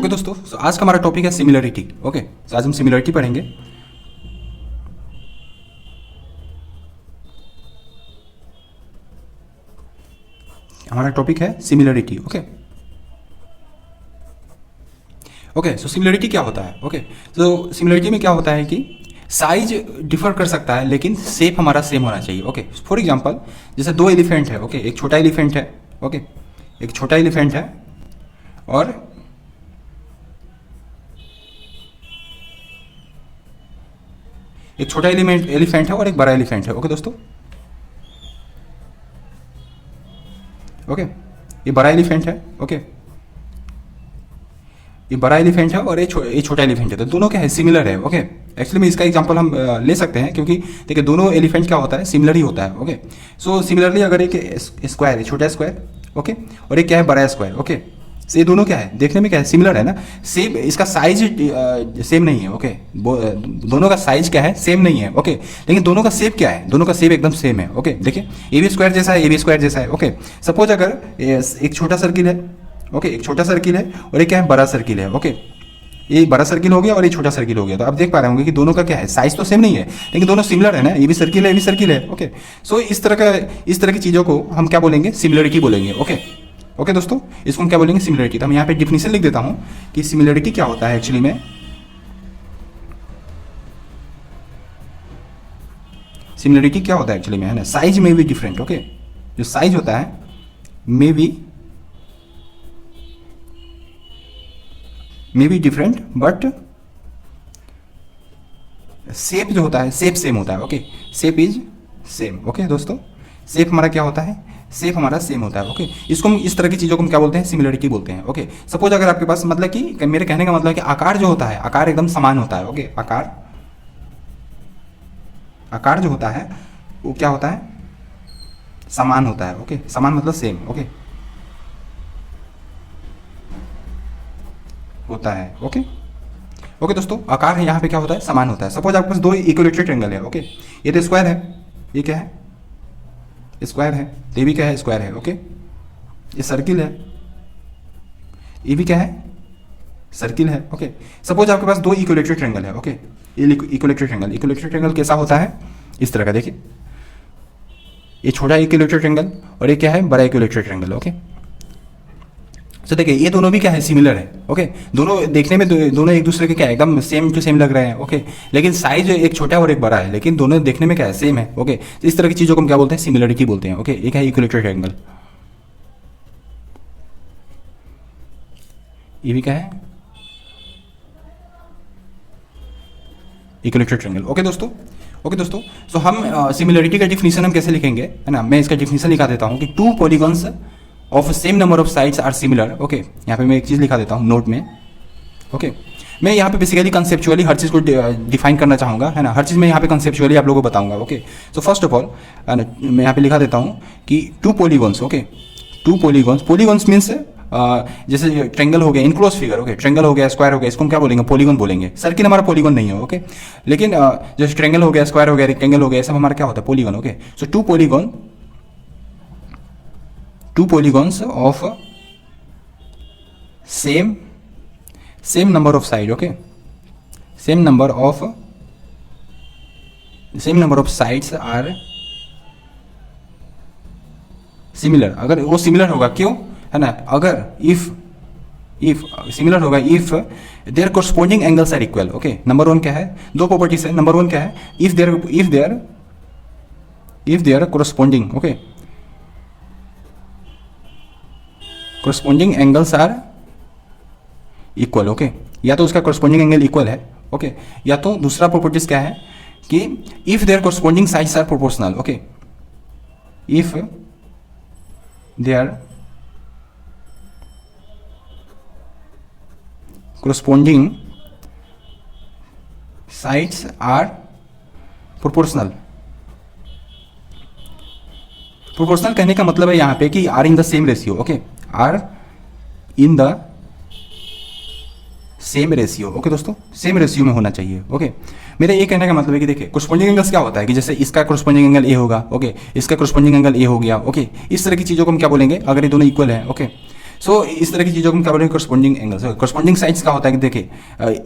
Okay दोस्तों, so आज का हमारा टॉपिक है सिमिलरिटी। ओके, so आज हम सिमिलरिटी पढ़ेंगे। हमारा टॉपिक है सिमिलरिटी। ओके ओके, सो सिमिलरिटी क्या होता है? ओके, तो सिमिलरिटी में क्या होता है कि साइज डिफर कर सकता है लेकिन शेप हमारा सेम होना चाहिए। ओके, फॉर एग्जांपल जैसे दो एलिफेंट है। ओके, एक छोटा एलिफेंट है। ओके, एक छोटा एलिफेंट है और एक छोटा एलिफेंट है और एक बड़ा एलिफेंट है। ओके दोस्तों, ओके, ये बड़ा एलिफेंट है। ओके, ये बड़ा एलिफेंट है और ये छोटा एलिफेंट है, तो दोनों क्या है, सिमिलर है। ओके, एक्चुअली में इसका एग्जांपल हम ले सकते हैं क्योंकि देखिए दोनों एलिफेंट क्या होता है, सिमिलर ही होता है। ओके, सो सिमिलरली अगर एक स्क्वायर है, छोटा स्क्वायर, ओके, और एक क्या है, बड़ा स्क्वायर। ओके, तो ये दोनों क्या है, देखने में क्या है, सिमिलर है ना, सेम, इसका साइज सेम नहीं है। ओके, दोनों का साइज क्या है, सेम नहीं है। ओके, लेकिन दोनों का शेप क्या है, दोनों का शेप एकदम सेम है। ओके, देखिए ए बी स्क्वायर जैसा है, ए बी स्क्वायर जैसा है। ओके, सपोज अगर एक छोटा सर्किल है। ओके, एक छोटा सर्किल है और एक क्या है, बड़ा सर्किल है। ओके, ये बड़ा सर्किल हो गया और ये छोटा सर्किल हो गया, तो आप देख पा रहे होंगे कि दोनों का क्या है, साइज तो सेम नहीं है लेकिन दोनों सिमिलर है ना, ये भी सर्किल है, ये भी सर्किल है। ओके, सो इस तरह की चीज़ों को हम क्या बोलेंगे, सिमिलरिटी बोलेंगे। ओके ओके दोस्तों, इसको हम क्या बोलेंगे, सिमिलरिटी। तो हम यहाँ पे डिफिनीशन लिख देता हूँ कि सिमिलरिटी क्या होता है एक्चुअली में। सिमिलरिटी क्या होता है एक्चुअली में, है ना, साइज में भी डिफरेंट। ओके, जो साइज होता है may be different but shape जो होता है, शेप सेम होता है। Okay, shape is same. Okay दोस्तों, शेप हमारा क्या होता है, शेप हमारा सेम होता है। ओके, इसको हम, इस तरह की चीज़ों को हम क्या बोलते हैं, सिमिलरिटी बोलते हैं। ओके, सपोज अगर आपके पास, मतलब कि मेरे कहने का मतलब है कि आकार जो होता है, आकार एकदम समान होता है। ओके, आकार जो होता है वो क्या होता है, समान होता है। ओके, समान मतलब सेम। ओके, होता है। ओके ओके दोस्तों, आकार है यहाँ पे क्या होता है, समान होता है। सपोज आपके पास दो इक्विलेटरल ट्रायंगल है। ओके, ये तो स्क्वायर है, ये क्या है, स्क्वायर है, ये भी क्या है, स्क्वायर है। ओके, ये सर्किल है, ये भी क्या है, सर्किल है। ओके, सपोज आपके पास दो इक्विलेटरल ट्रायंगल है। ओके, ये इक्विलेटरल ट्रायंगल कैसा होता है, इस तरह का, देखिए ये छोटा इक्विलेटरल ट्रायंगल और ये क्या है, बड़ा इक्विलेटरल ट्रायंगल। ओके, तो देखिए ये दोनों भी क्या है, सिमिलर है। ओके, दोनों देखने में दोनों एक दूसरे के क्या है, एकदम सेम टू सेम लग रहे हैं। ओके, लेकिन साइज एक छोटा और एक बड़ा है, लेकिन दोनों देखने में क्या है, सेम है। ओके, तो इस तरह की चीज़ों को हम क्या बोलते हैं, सिमिलरिटी बोलते हैं। ओके, एक है इक्विलेटरल ट्रायंगल, ये भी क्या है, इक्विलेटरल ट्रायंगल। ओके दोस्तों, सो हम सिमिलरिटी का डिफिनीशन हम कैसे लिखेंगे, है ना, मैं इसका डिफिनीशन लिखा देता हूँ कि two polygons of same number of sides are similar. Okay, यहाँ पे मैं एक चीज़ लिखा देता हूँ नोट में। ओके, मैं यहाँ पे बेसिकली कंसेप्चुअली हर चीज़ को डिफाइन करना चाहूँगा, है ना, हर चीज़ मैं यहाँ पे कंसेप्चुअली आप लोगों को बताऊँगा। Okay, so first of all मैं यहाँ पे लिखा देता हूँ कि two polygons. Okay, two polygons means जैसे ट्रेंगल हो गया, इनक्लोज फिगर। ओके, ट्रेंगल हो गया, स्क्वायर हो गया, इसको हम क्या बोलेंगे, पॉलीगॉन बोलेंगे। सर्किल हमारा पॉलीगॉन नहीं है। ओके, लेकिन जैसे ट्रेंगल हो गया, स्क्वायर हो गया, रेक्टेंगल हो गया, सब हमारा क्या होता है, polygon. Okay, so two polygons of same number of side. Okay, same number of sides are similar। अगर वो सिमिलर होगा, क्यों, है ना, अगर if सिमिलर होगा if their corresponding angles are equal। Okay, number one क्या है, दो प्रॉपर्टीज है। नंबर वन क्या है, if their corresponding, okay, corresponding angles are equal। Okay, या तो उसका corresponding एंगल इक्वल है। ओके, या तो दूसरा प्रॉपर्टीज क्या है कि if their corresponding sides are proportional। Okay, if their corresponding sides are proportional। Proportional कहने का मतलब है यहाँ पे कि are in the same ratio. Okay, are in the same ratio. Okay दोस्तों, सेम रेशियो में होना चाहिए। ओके, मेरा ये कहने का मतलब है कि देखिए कोरस्पोंडिंग एंगल्स क्या होता है कि जैसे इसका कोरस्पोंडिंग एंगल ए होगा। ओके, इसका कोरस्पोंडिंग एंगल ए हो गया। ओके, इस तरह की चीज़ों को हम क्या बोलेंगे, अगर ये दोनों इक्वल है। ओके, सो इस तरह की चीज़ों को हम क्या बोलेंगे, करस्पॉन्डिंग एंगल्स। करस्पॉन्डिंग साइड्स का होता है कि देखिए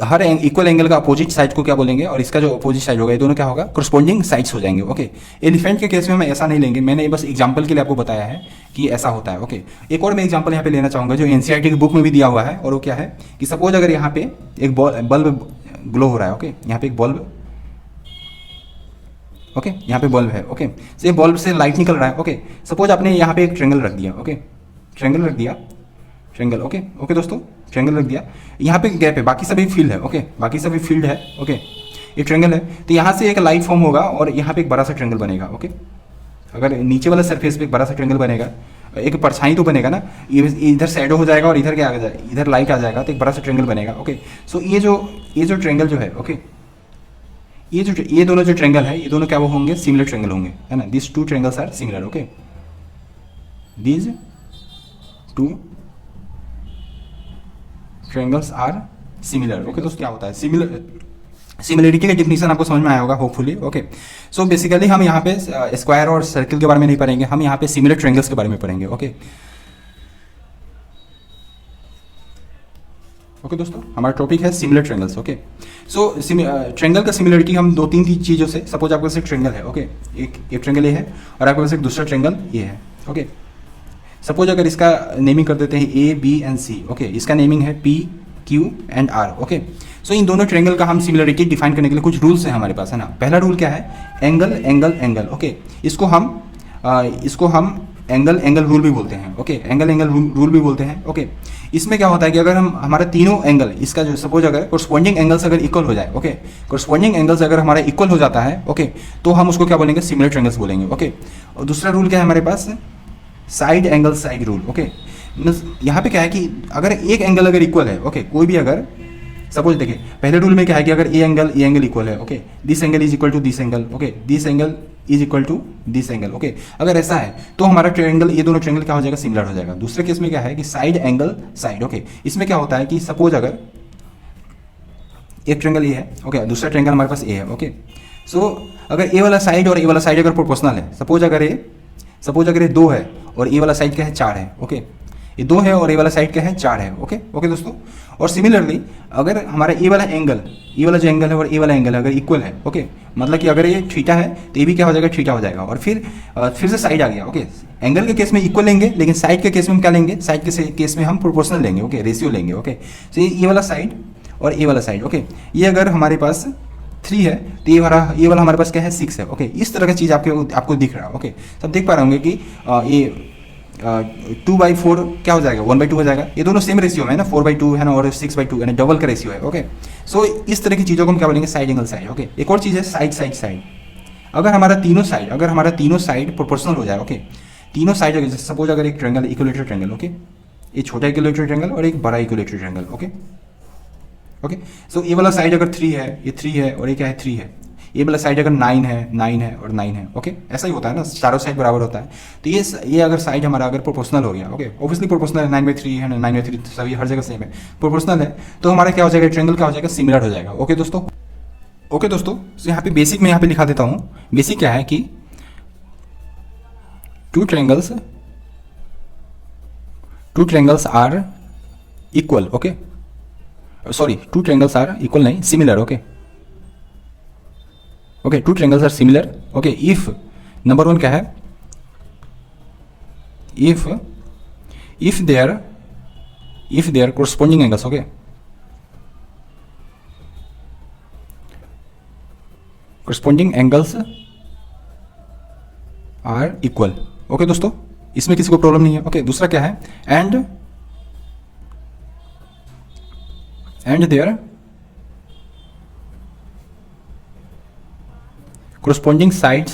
हर इक्वल एंगल का अपोजिट साइड को क्या बोलेंगे, और इसका जो अपोजिट साइड होगा ये दोनों क्या होगा, करस्पॉन्डिंग साइड्स हो जाएंगे। ओके, एलिफेंट के केस में हम ऐसा नहीं लेंगे, मैंने बस एग्जाम्पल के लिए आपको बताया है कि ऐसा होता है। ओके, एक और मैं एग्जाम्पल यहाँ पे लेना चाहूँगा जो एनसीईआरटी की बुक में भी दिया हुआ है, और वो क्या है कि सपोज अगर यहाँ पे एक बल्ब ग्लो हो रहा है। ओके, यहाँ पे एक बल्ब, ओके यहाँ पे बल्ब है। ओके, से बल्ब से लाइट निकल रहा है। ओके, सपोज आपने यहाँ पे एक ट्रेंगल रख दिया। ओके, ट्रेंगल रख दिया, ट्रेंगल। ओके ओके दोस्तों, ट्रेंगल रख दिया, यहाँ पे गैप है, बाकी सभी फील्ड है। ओके, बाकी सभी फील्ड है। ओके, ये ट्रेंगल है, तो यहाँ से एक लाइट फॉर्म होगा और यहाँ पे एक बड़ा सा ट्रेंगल बनेगा। ओके, अगर नीचे वाला सरफेस पे एक बड़ा सा ट्रेंगल बनेगा, एक परछाई तो बनेगा ना, इधर शैडो हो जाएगा और इधर क्या आ जाएगा, इधर लाइट आ जाएगा, तो एक बड़ा सा ट्रेंगल बनेगा। ओके, सो ये जो ट्रेंगल जो है, ओके ये दोनों जो ट्रेंगल है ये दोनों क्या वो होंगे, सिमिलर ट्रेंगल होंगे, है ना। This two triangles are similar. Okay, these two triangles are similar. Okay दोस्तों, क्या होता है सिमिलरिटी का डिफिनीशन आपको समझ में आया होगा होपफुली। ओके, सो बेसिकली हम यहाँ पे स्क्वायर और सर्कल के बारे में नहीं पढ़ेंगे, हम यहाँ पे सिमिलर ट्रेंगल्स के बारे में पढ़ेंगे। ओके ओके दोस्तों, हमारा टॉपिक है सिमिलर ट्रेंगल्स। ओके, सो ट्रेंगल का सिमिलरिटी हम दो तीन चीज़ों से, सपोज आपके पास एक ट्रेंगल है। ओके, एक ट्रेंगल ये है और आपके पास एक दूसरा ट्रेंगल ये है। ओके, सपोज अगर इसका नेमिंग कर देते हैं A B and C. Okay, इसका नेमिंग है P Q and R. Okay, so इन दोनों ट्रेंगल का हम सिमिलरिटी डिफाइन करने के लिए कुछ रूल्स हैं हमारे पास, है ना। पहला रूल क्या है, एंगल एंगल एंगल। ओके, इसको हम एंगल रूल भी बोलते हैं। ओके, एंगल रूल भी बोलते हैं। ओके, इसमें क्या होता है कि अगर हम हमारे तीनों एंगल, इसका जो सपोज अगर कोरस्पॉन्डिंग एंगल्स अगर इक्वल हो जाए। ओके, कोरस्पॉन्डिंग एंगल्स अगर हमारा इक्वल हो जाता है, ओके, तो हम उसको क्या बोलेंगे, सिमिलर ट्रेंगल्स बोलेंगे। ओके, और दूसरा रूल क्या है हमारे पास, side angle side rule. Okay, यहाँ पे क्या है कि अगर एक एंगल अगर इक्वल है, ओके, कोई भी अगर सपोज देखिए पहले रूल में क्या है कि अगर ए एंगल इक्वल है। Okay, this angle is equal to this angle. Okay, this angle is equal to this angle. Okay, अगर ऐसा है तो हमारा ट्रायंगल, ये दोनों ट्रायंगल क्या हो जाएगा, सिमिलर हो जाएगा। दूसरे केस में क्या है कि साइड एंगल साइड। ओके, इसमें क्या होता है कि सपोज अगर एक ट्रायंगल ये है, ओके, दूसरा ट्रायंगल हमारे पास ए है। ओके, सो अगर ए वाला साइड और ए वाला साइड अगर प्रोपोर्शनल है, सपोज अगर ये 2 है और ए वाला साइड क्या है 4 है। ओके, ये 2 है और ए वाला साइड क्या है 4 है। ओके ओके दोस्तों, और सिमिलरली अगर हमारा ए वाला जो एंगल है और ए वाला एंगल अगर इक्वल है। ओके, मतलब कि अगर ये थीटा है तो ये भी क्या हो जाएगा, थीटा हो जाएगा। और फिर से साइड आ गया। ओके, एंगल के केस में इक्वल लेंगे, लेकिन साइड के केस में हम क्या लेंगे, साइड के केस में हम प्रोपोर्शनल लेंगे। ओके, रेशियो लेंगे। ओके, तो ये वाला साइड और ए वाला साइड। ओके, ये अगर हमारे पास 3 है तो ये वाला हमारे पास क्या है 6 है। ओके, इस तरह का चीज़ आपको दिख रहा है। ओके, सब देख पा रहे होंगे कि ये 2/4 क्या हो जाएगा, 1/2 हो जाएगा। ये दोनों सेम रेशियो में है ना, 4/2 है ना और 6/2 है ना, डबल का रेशियो है। ओके, सो इस तरह की चीज़ों को हम क्या बोलेंगे, साइड एंगल साइड। ओके, एक और चीज़ है साइड। अगर हमारा तीनों साइड प्रोपोर्शनल हो जाए। ओके, तीनों साइड अगर सपोज अगर एक ट्रायंगल, इक्विलेटरल ट्रायंगल। ओके, ये छोटा इक्विलेटरल ट्रायंगल और एक बड़ा equilateral triangle. Okay okay, so ये वाला साइड अगर 3 है, ये 3 है और ये क्या है 3 है। ये वाला साइड अगर 9 है और 9 है। ओके, ऐसा ही होता है ना, चारों साइड बराबर होता है। तो ये अगर साइड हमारा अगर प्रोपोर्शनल हो गया। ओके, ऑब्वियसली प्रोपोर्शनल है, 9/3 है ना, 9/3 सभी हर जगह सेम है, प्रोपोर्शनल है, तो हमारा क्या हो जाएगा, ट्रायंगल क्या हो जाएगा, सिमिलर हो जाएगा। ओके दोस्तों, यहाँ पे बेसिक में यहाँ पे लिखा देता हूँ। बेसिक क्या है कि two triangles are equal. Okay, sorry, two triangles are equal नहीं, similar. Okay okay, two triangles are similar. Okay, if number 1 क्या है, if there corresponding angles. Okay, corresponding angles are equal. Okay दोस्तों, इसमें किसी को प्रॉब्लम नहीं है। Okay, दूसरा क्या है, and their corresponding sides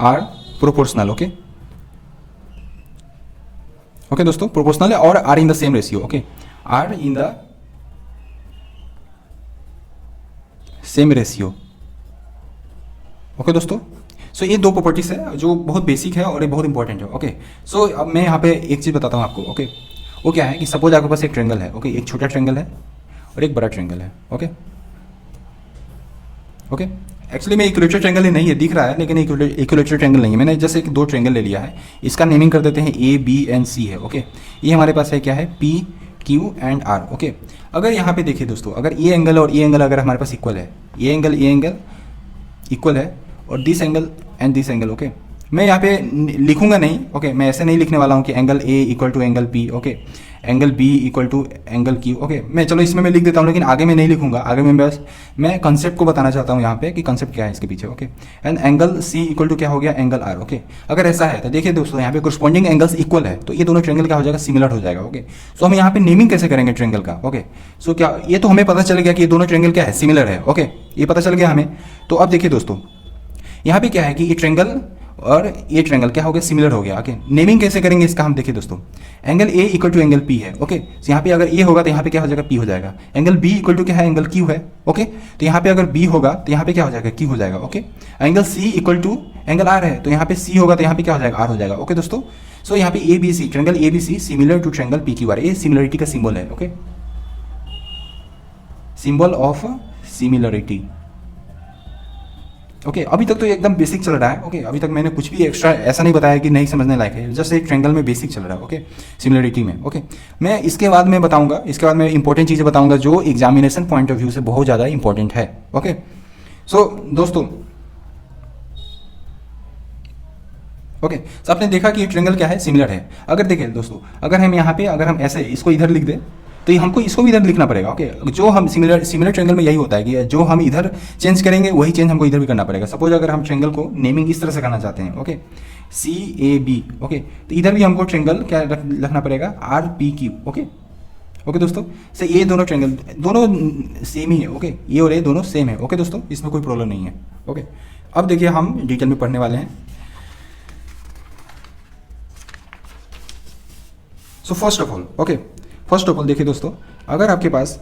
are proportional। Okay okay दोस्तों, प्रोपोर्शनल है और are in the same ratio. Okay, are in the same ratio. Okay दोस्तों, सो ये 2 प्रॉपर्टीज है जो बहुत बेसिक है और ये बहुत इंपॉर्टेंट है। ओके, सो अब मैं यहाँ पे एक चीज़ बताता हूँ आपको। ओके, वो क्या है कि सपोज आपके पास एक ट्रायंगल है। ओके, एक छोटा ट्रायंगल है और एक बड़ा ट्रायंगल है। ओके ओके, एक्चुअली में इक्विलेटरल ट्रायंगल ही नहीं है, दिख रहा है लेकिन इक्विलेटरल ट्रायंगल नहीं है। मैंने जैसे दो ट्रायंगल ले लिया है, इसका नेमिंग कर देते हैं ए बी एंड सी है। ओके, ये हमारे पास है क्या है, P Q and R. Okay, अगर यहाँ पे देखिए दोस्तों, अगर ये एंगल और ये एंगल अगर हमारे पास इक्वल है, ये एंगल इक्वल है और this angle and this angle. Okay, मैं यहाँ पे लिखूंगा नहीं। ओके, मैं ऐसे नहीं लिखने वाला हूँ कि angle A equal to angle P, okay, angle B equal to angle Q. Okay, मैं चलो इसमें मैं लिख देता हूँ, लेकिन आगे मैं नहीं लिखूंगा। आगे मैं बस मैं कंसेप्ट को बताना चाहता हूँ यहाँ पे कि कंसेप्ट क्या है इसके पीछे। Okay, and angle C equal to क्या हो गया, एंगल आर। ओके, अगर ऐसा है तो देखिए दोस्तों, यहाँ पे करस्पॉन्डिंग एंगल्स इक्वल है तो ये दोनों ट्रायंगल क्या हो जाएगा, सिमिलर हो जाएगा। ओके, सो हम यहाँ पे नेमिंग कैसे करेंगे ट्रायंगल का। ओके, सो क्या ये तो हमें पता चल गया कि ये दोनों ट्रायंगल क्या है, सिमिलर है। ओके, ये पता चल गया हमें। तो अब देखिए दोस्तों, यहाँ पे क्या है कि ये ट्रायंगल और ये ट्रायंगल क्या हो गया, सिमिलर हो गया। ओके, नेमिंग कैसे करेंगे इसका हम देखिए दोस्तों, angle A equal to angle P है। ओके, तो यहाँ पे अगर ए होगा तो यहाँ पे क्या हो जाएगा, पी हो जाएगा। एंगल बी इक्वल टू क्या है, एंगल क्यू है। ओके, तो यहाँ पे अगर बी होगा तो यहाँ पे क्या हो जाएगा, क्यू हो जाएगा। Okay, angle C equal to angle R है, तो यहाँ पे सी होगा तो यहाँ पे क्या हो जाएगा, आर हो जाएगा। ओके दोस्तों, सो यहाँ पे A B C, triangle A B C similar to triangle P Q R, ये सिमिलरिटी का सिंबल है। Okay, symbol of similarity. Okay, अभी तक तो ये एकदम बेसिक चल रहा है। ओके, अभी तक मैंने कुछ भी एक्स्ट्रा ऐसा नहीं बताया कि नहीं समझने लायक है, जस्ट एक ट्रायंगल में बेसिक चल रहा है। ओके, सिमिलरिटी में। ओके, मैं इसके बाद में बताऊंगा, इसके बाद मैं इंपॉर्टेंट चीज़ें बताऊंगा जो एग्जामिनेशन पॉइंट ऑफ व्यू से बहुत ज़्यादा इंपॉर्टेंट है। ओके, सो दोस्तों, ओके, तो आपने देखा कि ये ट्रायंगल क्या है, सिमिलर है। अगर देखिए दोस्तों, अगर हम यहाँ पे अगर हम ऐसे इसको इधर लिख दें तो हमको इसको भी इधर लिखना पड़ेगा। ओके, जो हम सिमिलर ट्रायंगल में यही होता है कि जो हम इधर चेंज करेंगे वही चेंज हमको इधर भी करना पड़ेगा। सपोज अगर हम ट्रायंगल को नेमिंग इस तरह से करना चाहते हैं, okay, C A B. Okay, तो इधर भी हमको ट्रायंगल क्या रखना पड़ेगा, R P Q. Okay, okay दोस्तों, से ये दोनों ट्रायंगल दोनों सेम ही है। ओके, ये और ये दोनों सेम है। ओके दोस्तों, इसमें कोई प्रॉब्लम नहीं है। ओके, अब देखिए हम डिटेल में पढ़ने वाले हैं। सो फर्स्ट ऑफ ऑल देखिए दोस्तों, अगर आपके पास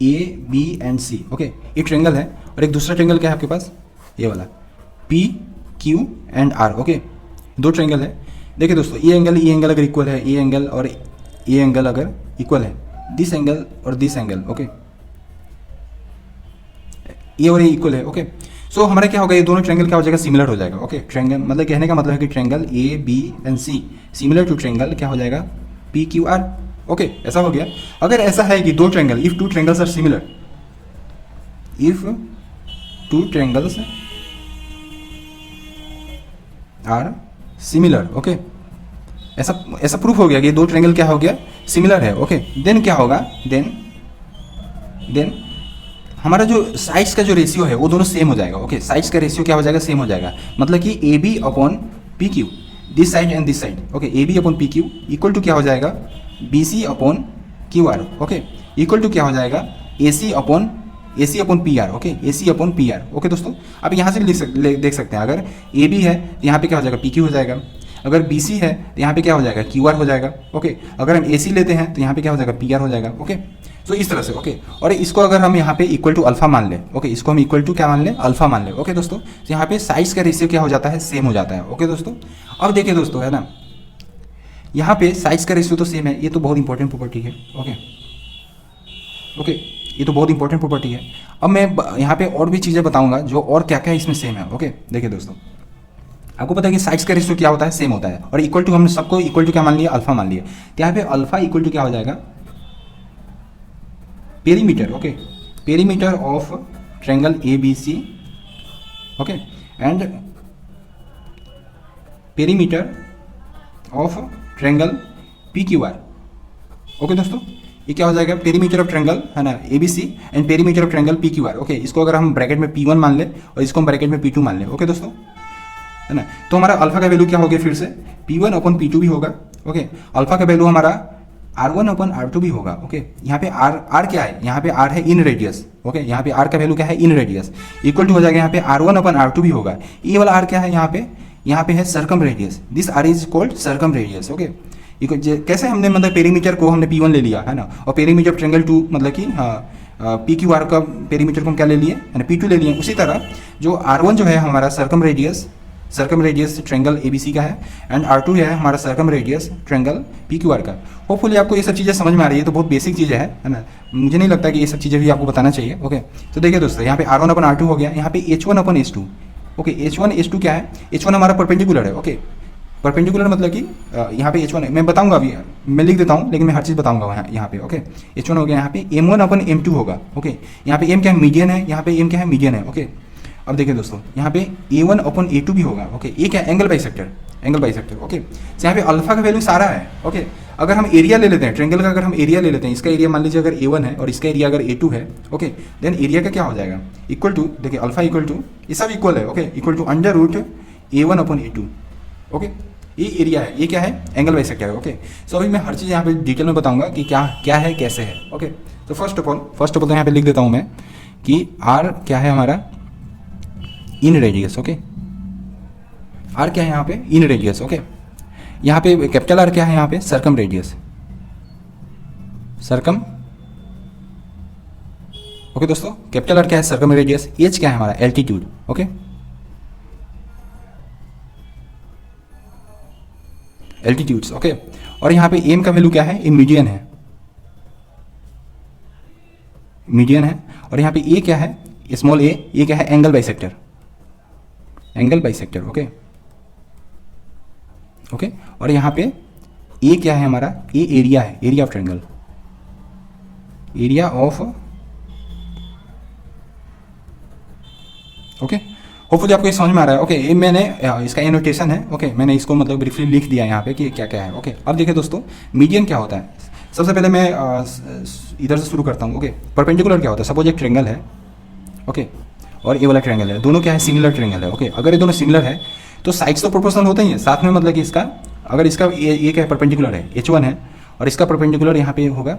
A B and C, okay, एक ट्रायंगल है और एक दूसरा ट्रायंगल क्या है आपके पास, ये वाला P Q and R. Okay, दो ट्रायंगल है। देखिए दोस्तों, ये एंगल अगर इक्वल है, ये एंगल और ये एंगल अगर इक्वल है, दिस एंगल और दिस एंगल, ओके, ये और ये इक्वल है। ओके, सो हमारा क्या होगा, ये दोनों ट्रायंगल क्या हो जाएगा, सिमिलर हो जाएगा। ओके, ट्रायंगल मतलब कहने का मतलब है कि triangle A B and C similar to triangle क्या हो जाएगा, पी क्यू आर। ओके, ऐसा हो गया। अगर ऐसा है कि दो triangle, if two triangles are similar, if two triangles are similar, okay, ऐसा प्रूफ हो गया कि दो ट्रायंगल क्या हो गया, सिमिलर है। ओके, देन क्या होगा, देन हमारा जो साइड्स का जो रेशियो है वो दोनों सेम हो जाएगा। ओके, साइड्स का रेशियो क्या हो जाएगा, सेम हो जाएगा। मतलब कि A B upon P Q, this side and this side. Okay, A B upon P Q equal to क्या हो जाएगा, B C upon Q R. Okay, equal to क्या हो जाएगा, A C upon P R. Okay, A C upon P R. Okay दोस्तों, आप यहाँ से भी देख सकते हैं, अगर ए बी है तो यहाँ पे क्या हो जाएगा, पी क्यू हो जाएगा। अगर बी सी है तो यहाँ पे क्या हो जाएगा, क्यू आर हो जाएगा। ओके, अगर हम ए सी लेते हैं तो यहाँ पे क्या हो जाएगा, पी आर हो जाएगा। ओके, तो इस तरह से। ओके, और इसको अगर हम यहाँ पे इक्वल टू अल्फा मान लें, ओके, इसको हम इक्वल टू क्या मान लें, अल्फा मान लें। ओके दोस्तों, तो यहाँ पे साइड्स का रेशियो क्या हो जाता है, सेम हो जाता है। ओके दोस्तों, अब देखिए दोस्तों, है ना, यहाँ पे साइड्स का रेशियो तो सेम है, ये तो बहुत इंपॉर्टेंट प्रॉपर्टी है। ओके, ये तो बहुत इंपॉर्टेंट प्रॉपर्टी है। अब मैं यहाँ पे और भी चीज़ें बताऊंगा जो और क्या क्या इसमें सेम है। ओके, देखिए दोस्तों, आपको पता है कि साइड्स का रेशियो क्या होता है, सेम होता है। और इक्वल टू हमने सबको इक्वल टू क्या मान लिया, अल्फा मान लिया। तो यहाँ पे अल्फा इक्वल टू क्या हो जाएगा, perimeter. Okay, perimeter of triangle A B C, okay, and perimeter of triangle P Q R. Okay दोस्तों, ये क्या हो जाएगा, पेरीमीटर ऑफ ट्रायंगल, है ना, A B C and perimeter of triangle P Q R. Okay, इसको अगर हम ब्रैकेट में P1 मान ले और इसको हम ब्रैकेट में P2 मान ले। ओके दोस्तों, है ना, तो हमारा अल्फा का वैल्यू क्या हो गया, फिर से P1 अपॉन P2 भी होगा। ओके, अल्फा का वैल्यू हमारा R1 अपॉन R2 भी होगा। ओके, यहाँ पे R क्या है, यहाँ पे R है इन रेडियस। ओके, यहाँ पे R का वैल्यू क्या है, इन रेडियस, इक्वल टू हो जाएगा यहाँ पे R1 अपॉन R2 भी होगा। ये वाला R क्या है, यहाँ पे है circum radius, this R is called circum radius. Okay, कैसे हमने मतलब पेरीमीटर को हमने P1 ले लिया, है ना, और पेरीमीटर ट्रायंगल 2 मतलब कि पी क्यू आर का पेरीमीटर को हम क्या ले लिए, P2 ले लिए। उसी तरह जो R1 जो है हमारा circum radius, circum radius triangle ABC का है, एंड R2 है हमारा सर्कम रेडियस ट्रेंगल PQR का। होपफुली आपको ये सब चीज़ें समझ में आ रही है, तो बहुत बेसिक चीज़ें है ना। मुझे नहीं लगता कि ये सब चीज़ें भी आपको बताना चाहिए। ओके, तो देखिए दोस्तों, यहाँ पे R1/R2 हो गया, यहाँ पे H1/H2। ओके, H1 क्या है? H1 हमारा परपेंडिकुलर है। ओके, परपेंडिकुलर मतलब कि यहाँ पे H1 मैं बताऊंगा, अभी मैं लिख देता हूँ, लेकिन मैं हर चीज़ बताऊंगा यहाँ पे। ओके, H1 हो गया, यहाँ पे M1/M2 होगा। ओके, यहाँ पे M क्या है? मीडियन है, यहाँ पे M क्या है? मीडियन है। ओके, अब देखिए दोस्तों, यहाँ पे A1/A2 भी होगा। ओके, ये क्या है? Angle bisector. ओके, तो यहाँ पे अल्फा का वैल्यू सारा है। ओके, अगर हम एरिया ले लेते हैं ट्रेंगल का, अगर हम एरिया ले लेते हैं, इसका एरिया मान लीजिए अगर A1 है और इसका एरिया अगर A2 है, ओके, देन एरिया का क्या हो जाएगा? इक्वल टू, देखिए अल्फा इक्वल टू, ये सब इक्वल है। Okay, equal to √A1/A2। Okay, ये एरिया है, ये क्या है? एंगल बाइसेक्टर है। ओके, सो अभी मैं हर चीज़ यहाँ पे डिटेल में बताऊंगा कि क्या है, कैसे है। ओके, तो फर्स्ट ऑफ ऑल तो यहाँ पे लिख देता हूँ मैं कि R क्या है हमारा? इन रेडियस। ओके, R क्या है यहाँ पे? इन रेडियस। ओके, यहाँ पे कैपिटल R क्या है? यहाँ पे सर्कम रेडियस। ओके दोस्तों, कैपिटल R क्या है? Circum radius. H क्या है हमारा? एल्टीट्यूड। Okay, altitudes. ओके, और यहाँ पे M का वैल्यू क्या है? ये मीडियन है। और यहाँ पे A क्या है? स्मॉल a, ये क्या है? Angle bisector. ओके, और यहाँ पे A क्या है हमारा? A एरिया है, area of triangle, area of. Okay, hopefully आपको ये समझ में आ रहा है। ओके, ये मैंने इसका एनोटेशन है। ओके, मैंने इसको मतलब ब्रीफली लिख दिया यहाँ पे कि क्या क्या है। ओके, अब देखिए दोस्तों, मीडियन क्या होता है? सबसे पहले मैं इधर से शुरू करता हूँ। ओके, परपेंडिकुलर क्या होता है? सपोज एक ट्रायंगल है। ओके, और ये वाला ट्रायंगल है, दोनों क्या है? सिमिलर ट्रायंगल है। ओके, अगर ये दोनों सिमिलर है तो साइड्स तो प्रोपोर्शनल होते ही हैं साथ में, मतलब कि इसका अगर इसका ये क्या है? परपेंडिकुलर है, H1 है, और इसका परपेंडिकुलर यहाँ पे होगा,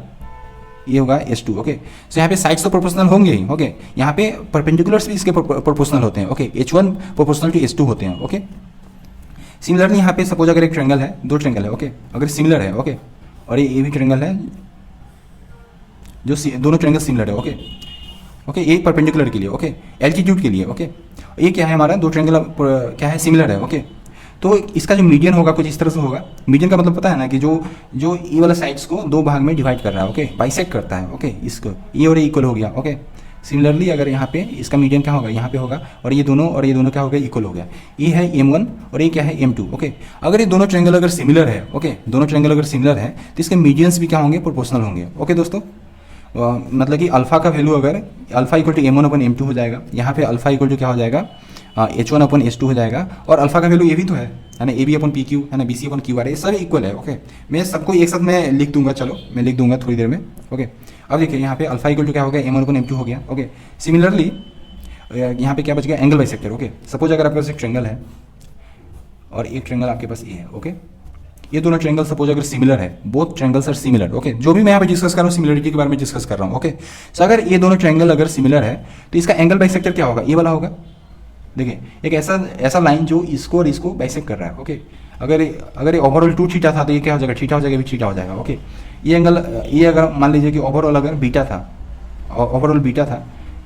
ये होगा H2। ओके, सो यहाँ पे साइड्स तो प्रोपोर्शनल होंगे ही। ओके, यहाँ पे परपेंडिकुलर्स भी इसके प्रोपोर्शनल होते हैं। Okay, H1 proportional to H2 होते हैं। ओके, सिमिलरली यहाँ पे सपोज अगर एक ट्रायंगल है, दो ट्रायंगल है। ओके, अगर सिमिलर है, ओके, और ये भी ट्रायंगल है, जो दोनों ट्रायंगल सिमिलर है। ओके, ये परपेंडिकुलर के लिए, ओके, एल्टीट्यूड के लिए। ओके, ये क्या है हमारा? दो ट्रायंगल क्या है? सिमिलर है। ओके, तो इसका जो मीडियन होगा कुछ इस तरह से होगा। मीडियन का मतलब पता है ना कि जो ये वाला साइड्स को दो भाग में डिवाइड कर रहा है। ओके, बाइसेक्ट करता है। ओके, इसको ये और ये इक्वल हो गया। ओके, सिमिलरली अगर यहाँ पे इसका मीडियन क्या होगा? यहाँ पे होगा, और ये दोनों क्या हो गया? इक्वल हो गया। ये है M1 और ये क्या है? M2। ओके, अगर ये दोनों ट्रायंगल अगर सिमिलर है, ओके, दोनों ट्रायंगल अगर सिमिलर है तो इसके मीडियंस भी क्या होंगे? प्रोपोर्शनल होंगे। ओके दोस्तों, मतलब कि अल्फा का वैल्यू अगर अल्फा इक्वल टू M1/M2 हो जाएगा, यहाँ पे अल्फा इक्वल टू क्या हो जाएगा? H1/H2 हो जाएगा, और अल्फा का वैल्यू ये भी तो है ना, AB/PQ है ना, BC/QR है, ये सब इक्वल है। ओके, मैं सबको एक साथ मैं लिख दूंगा, चलो मैं लिख दूंगा थोड़ी देर में। ओके, अब देखिए यहाँ पे अल्फा इक्वल टू क्या हो गया? M1/M2 हो गया। ओके, सिमिलरली यहाँ पे क्या बच गया? Angle bisector. ओके, सपोज अगर आपके पास एक ट्रायंगल है और एक ट्रायंगल आपके पास ये है। ओके, ये दोनों ट्रायंगल सपोज अगर सिमिलर है, both triangles are similar. Okay, जो भी मैं यहाँ पे डिस्कस कर रहा हूँ सिमिलरिटी के बारे में डिस्कस कर रहा हूँ। ओके, सो अगर ये दोनों ट्रायंगल अगर सिमिलर है तो इसका एंगल बाइसेक्टर क्या होगा? ये वाला होगा। देखिए, एक ऐसा लाइन जो इसको और इसको बाइसेक्ट कर रहा है। ओके, अगर ये ओवरऑल 2 थीटा था तो ये क्या हो जाएगा? थीटा हो जाएगा, भी थीटा हो जाएगा। ओके, ये एंगल, ये अगर मान लीजिए कि ओवरऑल अगर बीटा था,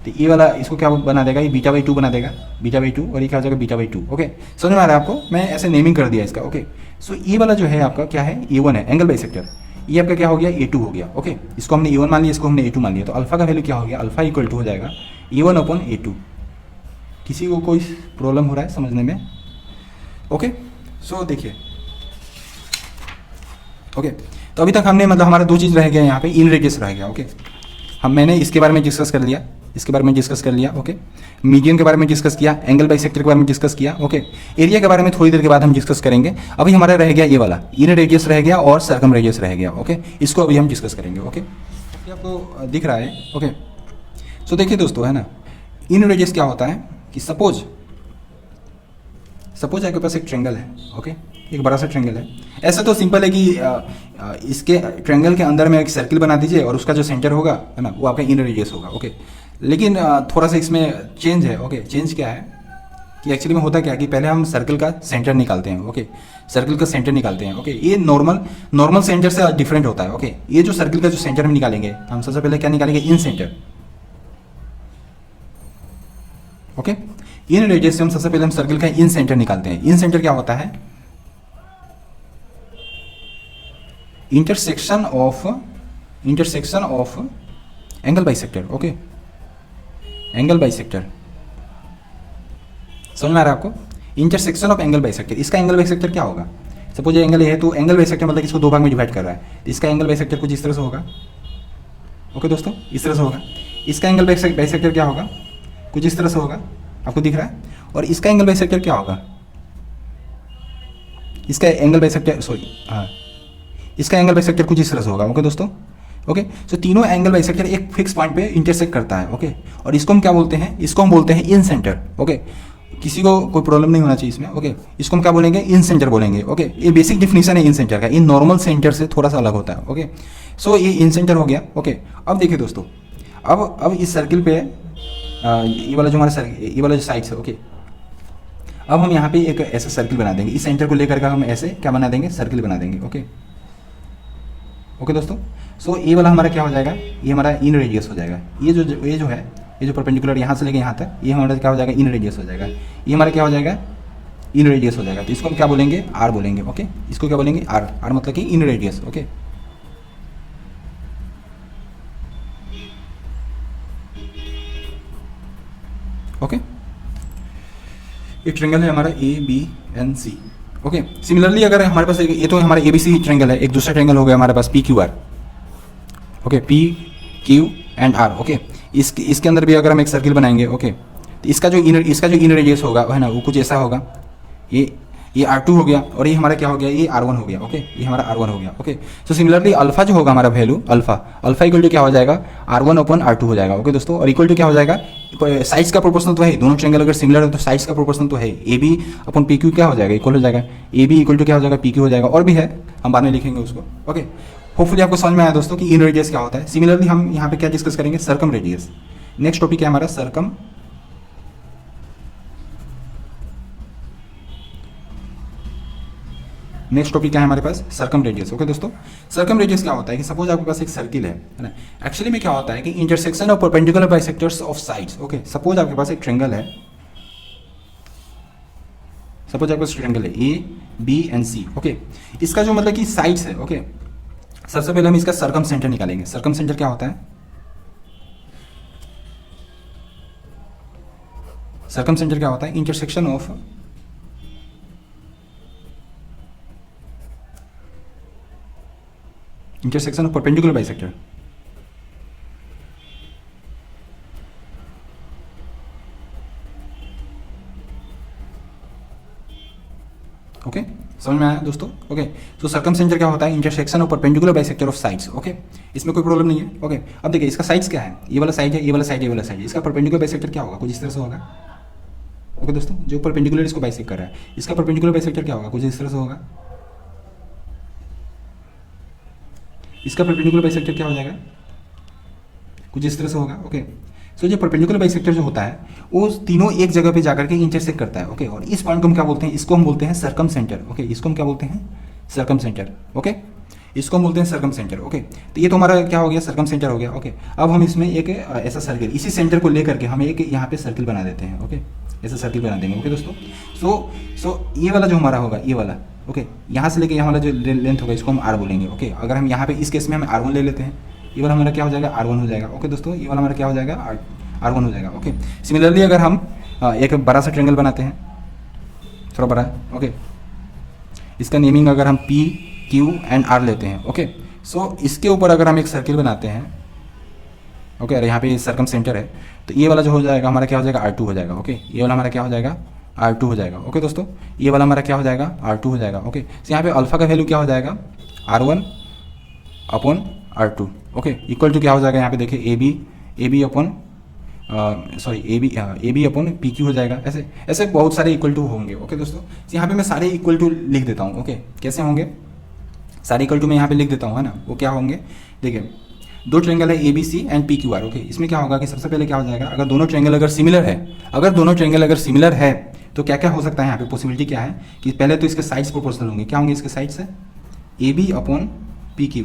तो ये वाला इसको क्या बना देगा? ये β/2 बना देगा, β/2, और ये क्या हो जाएगा? β/2। ओके, समझ में आ रहा है आपको? मैं ऐसे नेमिंग कर दिया इसका। ओके, सो ये वाला जो है आपका क्या है? A1 है, एंगल बाइसेक्टर। ये आपका क्या हो गया? A2 हो गया। ओके, इसको हमने A1 मान लिया, इसको हमने A2 मान लिया, तो अल्फा का वैल्यू क्या हो गया? अल्फा इक्वल टू हो जाएगा A1/A2। किसी को कोई प्रॉब्लम हो रहा है समझने में? ओके, सो देखिए, ओके, तो अभी तक हमने मतलब हमारा 2 चीज़ रह गया यहाँ पे, इन रेडियस रह गया। ओके, मैंने इसके बारे में डिस्कस कर लिया। ओके, मीडियन के बारे में डिस्कस किया, एंगल बाइसेक्टर के बारे में डिस्कस किया। ओके, एरिया के बारे में थोड़ी देर के बाद हम डिस्कस करेंगे। अभी हमारा रह गया ये वाला, इन रेडियस रह गया और सर्कम रेडियस रह गया। ओके, इसको अभी हम डिस्कस करेंगे। ओके, ये आपको दिख रहा है। ओके, सो देखिए दोस्तों, है ना, इन रेडियस क्या होता है कि सपोज आपके पास एक ट्रायंगल है। ओके, एक बड़ा सा ट्रायंगल है। ऐसा तो सिंपल है कि इसके ट्रायंगल के अंदर में एक सर्किल बना दीजिए और उसका जो सेंटर होगा, है ना, वो आपका इन रेडियस होगा। ओके, लेकिन थोड़ा सा इसमें चेंज है। ओके, चेंज क्या है कि एक्चुअली में होता क्या है कि पहले हम सर्कल का सेंटर निकालते हैं। ओके, सर्कल का सेंटर निकालते हैं। ओके, ये नॉर्मल सेंटर से डिफरेंट होता है। ओके, ये जो सर्कल का जो सेंटर हम निकालेंगे, हम सबसे पहले क्या निकालेंगे? इन सेंटर। ओके, इन रेडियस से हम सबसे पहले हम सर्किल का इन सेंटर निकालते हैं। इन सेंटर क्या होता है? Intersection of angle bisector. Okay, angle bisector समझ में आ रहा है आपको? Intersection of angle bisector. इसका एंगल बाइसेक्टर क्या होगा? सपोज ये एंगल है, तो एंगल बाइसेक्टर मतलब इसको दो भाग में डिवाइड कर रहा है, तो इसका एंगल बाइसेक्टर कुछ इस तरह से होगा। ओके दोस्तों, इस तरह से होगा। इसका एंगल बाइसेक्टर क्या होगा? कुछ इस तरह से होगा, आपको दिख रहा है। और इसका एंगल बाइसेक्टर क्या होगा? इसका एंगल बाइसेक्टर इसका एंगल बाइसेक्टर कुछ इस तरह से होगा। ओके दोस्तों, ओके। सो तीनों एंगल बाइसेक्टर एक फिक्स पॉइंट पे इंटरसेक्ट करता है। ओके, और इसको हम क्या बोलते हैं? इसको हम बोलते हैं इन सेंटर। ओके, किसी को कोई प्रॉब्लम नहीं होना चाहिए इसमें। ओके, इसको हम क्या बोलेंगे? इन सेंटर बोलेंगे। ओके, ये बेसिक डिफिनेशन है इन सेंटर का। इन नॉर्मल सेंटर से थोड़ा सा अलग होता है। ओके, सो ये इन सेंटर हो गया। ओके, अब देखिए दोस्तों, अब इस सर्किल पे ये वाला जो हमारा ये वाला जो साइड है। ओके, अब हम यहाँ पे एक ऐसा सर्किल बना देंगे। इस सेंटर को लेकर के हम ऐसे क्या बना देंगे? सर्किल बना देंगे। ओके, ओके दोस्तों, सो ये वाला हमारा क्या हो जाएगा? ये हमारा इन रेडियस हो जाएगा। ये जो परपेंडिकुलर यहाँ से लेके यहाँ तक, ये हमारा क्या हो जाएगा? इन रेडियस हो जाएगा। ये हमारा क्या हो जाएगा? इन रेडियस हो जाएगा। तो इसको हम क्या बोलेंगे? आर बोलेंगे। ओके, इसको क्या बोलेंगे? आर। आर मतलब कि इन रेडियस। Okay, okay. ये ट्रायंगल है हमारा ABNC। ओके, सिमिलरली अगर हमारे पास ये तो हमारा ABC ट्रायंगल है, एक दूसरा ट्रायंगल हो गया हमारे पास PQR। Okay, PQR। ओके, इसके अंदर भी अगर हम एक सर्किल बनाएंगे, ओके, तो इसका जो इन रेडियस होगा है ना, वो कुछ ऐसा होगा। ये R2 हो गया, और ये हमारा क्या हो गया? ये R1 हो गया। ओके, ये हमारा R1 हो गया। ओके, सो सिमिलरली अल्फा जो होगा हमारा वैल्यू, अल्फा इक्वल टू क्या हो जाएगा? R1/R2 हो जाएगा। ओके दोस्तों, और इक्वल टू क्या हो जाएगा? साइड्स का प्रोपोर्शनल तो है, दोनों ट्रायंगल अगर सिमिलर है तो साइड्स का प्रोपोर्शनल तो है। AB/PQ क्या हो जाएगा? इक्वल हो जाएगा। AB इक्वल टू क्या हो जाएगा? PQ हो जाएगा। और भी है, हम बाद में लिखेंगे उसको। ओके, होपफुली आपको समझ में आया दोस्तों कि इन रेडियस क्या होता है। सिमिलरली हम यहाँ पे क्या डिस्कस करेंगे? Circum radius. नेक्स्ट टॉपिक है हमारा सर्कम। नेक्स्ट टॉपिक क्या है हमारे पास? Circumradius. ओके दोस्तों, सर्कम रेडियस क्या होता है कि सपोज आपके पास एक सर्किल है ना। एक्चुअली में क्या होता है कि intersection of perpendicular bisectors of sides. Okay, suppose आपके पास एक ट्रायंगल है, सपोज आपके पास ट्रायंगल है ABNC। ओके, इसका जो मतलब कि साइड्स है। ओके, सबसे पहले हम इसका सर्कम सेंटर निकालेंगे। सर्कम सेंटर क्या होता है? सर्कम सेंटर क्या होता है? Intersection of perpendicular bisector. Okay, समझ में आया दोस्तों? ओके, तो सर्कम सेंटर क्या होता है? Intersection of perpendicular bisector of sides. Okay, इसमें कोई प्रॉब्लम नहीं है। ओके, अब देखिए इसका साइड्स क्या है? ये वाला साइड है, ये वाला साइड, ये वाला साइड। इसका परपेंडिकुलर बाइसेक्टर क्या होगा? कुछ इस तरह से होगा। ओके दोस्तों, जो परपेंडिकुलर इसको बाइसेक्ट कर रहा है, इसका परपेंडिकुलर बाइसेक्टर क्या होगा? कुछ इस तरह से होगा। इसका परपेंडिकुलर बाइसेक्टर क्या हो जाएगा? कुछ इस तरह से होगा। ओके, सो जो परपेंडिकुलर बाइसेक्टर जो होता है वो तीनों एक जगह पे जाकर के इंटरसेक्ट करता है। ओके, और इस पॉइंट को हम क्या बोलते हैं? इसको हम बोलते हैं सर्कम सेंटर। ओके, इसको हम क्या बोलते हैं? Circum centre. ओके, इसको हम बोलते हैं सर्कम सेंटर। ओके, तो ये तो हमारा क्या हो गया? सर्कम सेंटर हो गया। ओके, अब हम इसमें एक ऐसा सर्किल, इसी सेंटर को लेकर के हम एक यहाँ पे सर्किल बना देते हैं। ओके, ऐसा सर्किल बना देंगे। ओके दोस्तों, सो ये वाला जो हमारा होगा, ये वाला, ओके, यहाँ से लेके यहाँ वाला जो लेंथ होगा इसको हम R बोलेंगे। ओके, अगर हम यहाँ पे इस केस में हम R1 ले लेते हैं, ये वाला हमारा क्या हो जाएगा? R1 हो जाएगा। ओके दोस्तों, ये वाला हमारा क्या हो जाएगा? R1 हो जाएगा। ओके, सिमिलरली अगर हम एक बड़ा सा ट्रायंगल बनाते हैं, थोड़ा बड़ा। ओके, इसका नेमिंग अगर हम P, Q एंड R लेते हैं। ओके, सो इसके ऊपर अगर हम एक सर्किल बनाते हैं, ओके, और यहाँ पे सर्कम सेंटर है, तो ये वाला जो हो जाएगा हमारा क्या हो जाएगा? R2 हो जाएगा। ओके, ये वाला हमारा क्या हो जाएगा? R2 हो जाएगा। ओके दोस्तों, ये वाला हमारा क्या हो जाएगा? R2 हो जाएगा। ओके, तो यहाँ पे अल्फा का वैल्यू क्या हो जाएगा? R1/R2। ओके, इक्वल टू क्या हो जाएगा? यहाँ पे देखिए AB/PQ हो जाएगा। ऐसे ऐसे बहुत सारे इक्वल टू होंगे। ओके दोस्तों, यहाँ पे मैं सारे इक्वल टू लिख देता हूँ। ओके, कैसे होंगे? सारे इक्वल टू मैं यहाँ पे लिख देता हूँ, है ना। वो क्या होंगे? देखिए, दो ट्रायंगल है ABC एंड PQR। ओके, इसमें क्या होगा कि सबसे पहले क्या हो जाएगा? अगर दोनों ट्रायंगल अगर सिमिलर है, तो क्या क्या हो सकता है यहाँ पे? पॉसिबिलिटी क्या है कि पहले तो इसके साइड्स प्रोपोर्शनल होंगे। क्या होंगे इसके साइड्स? है AB/PQ।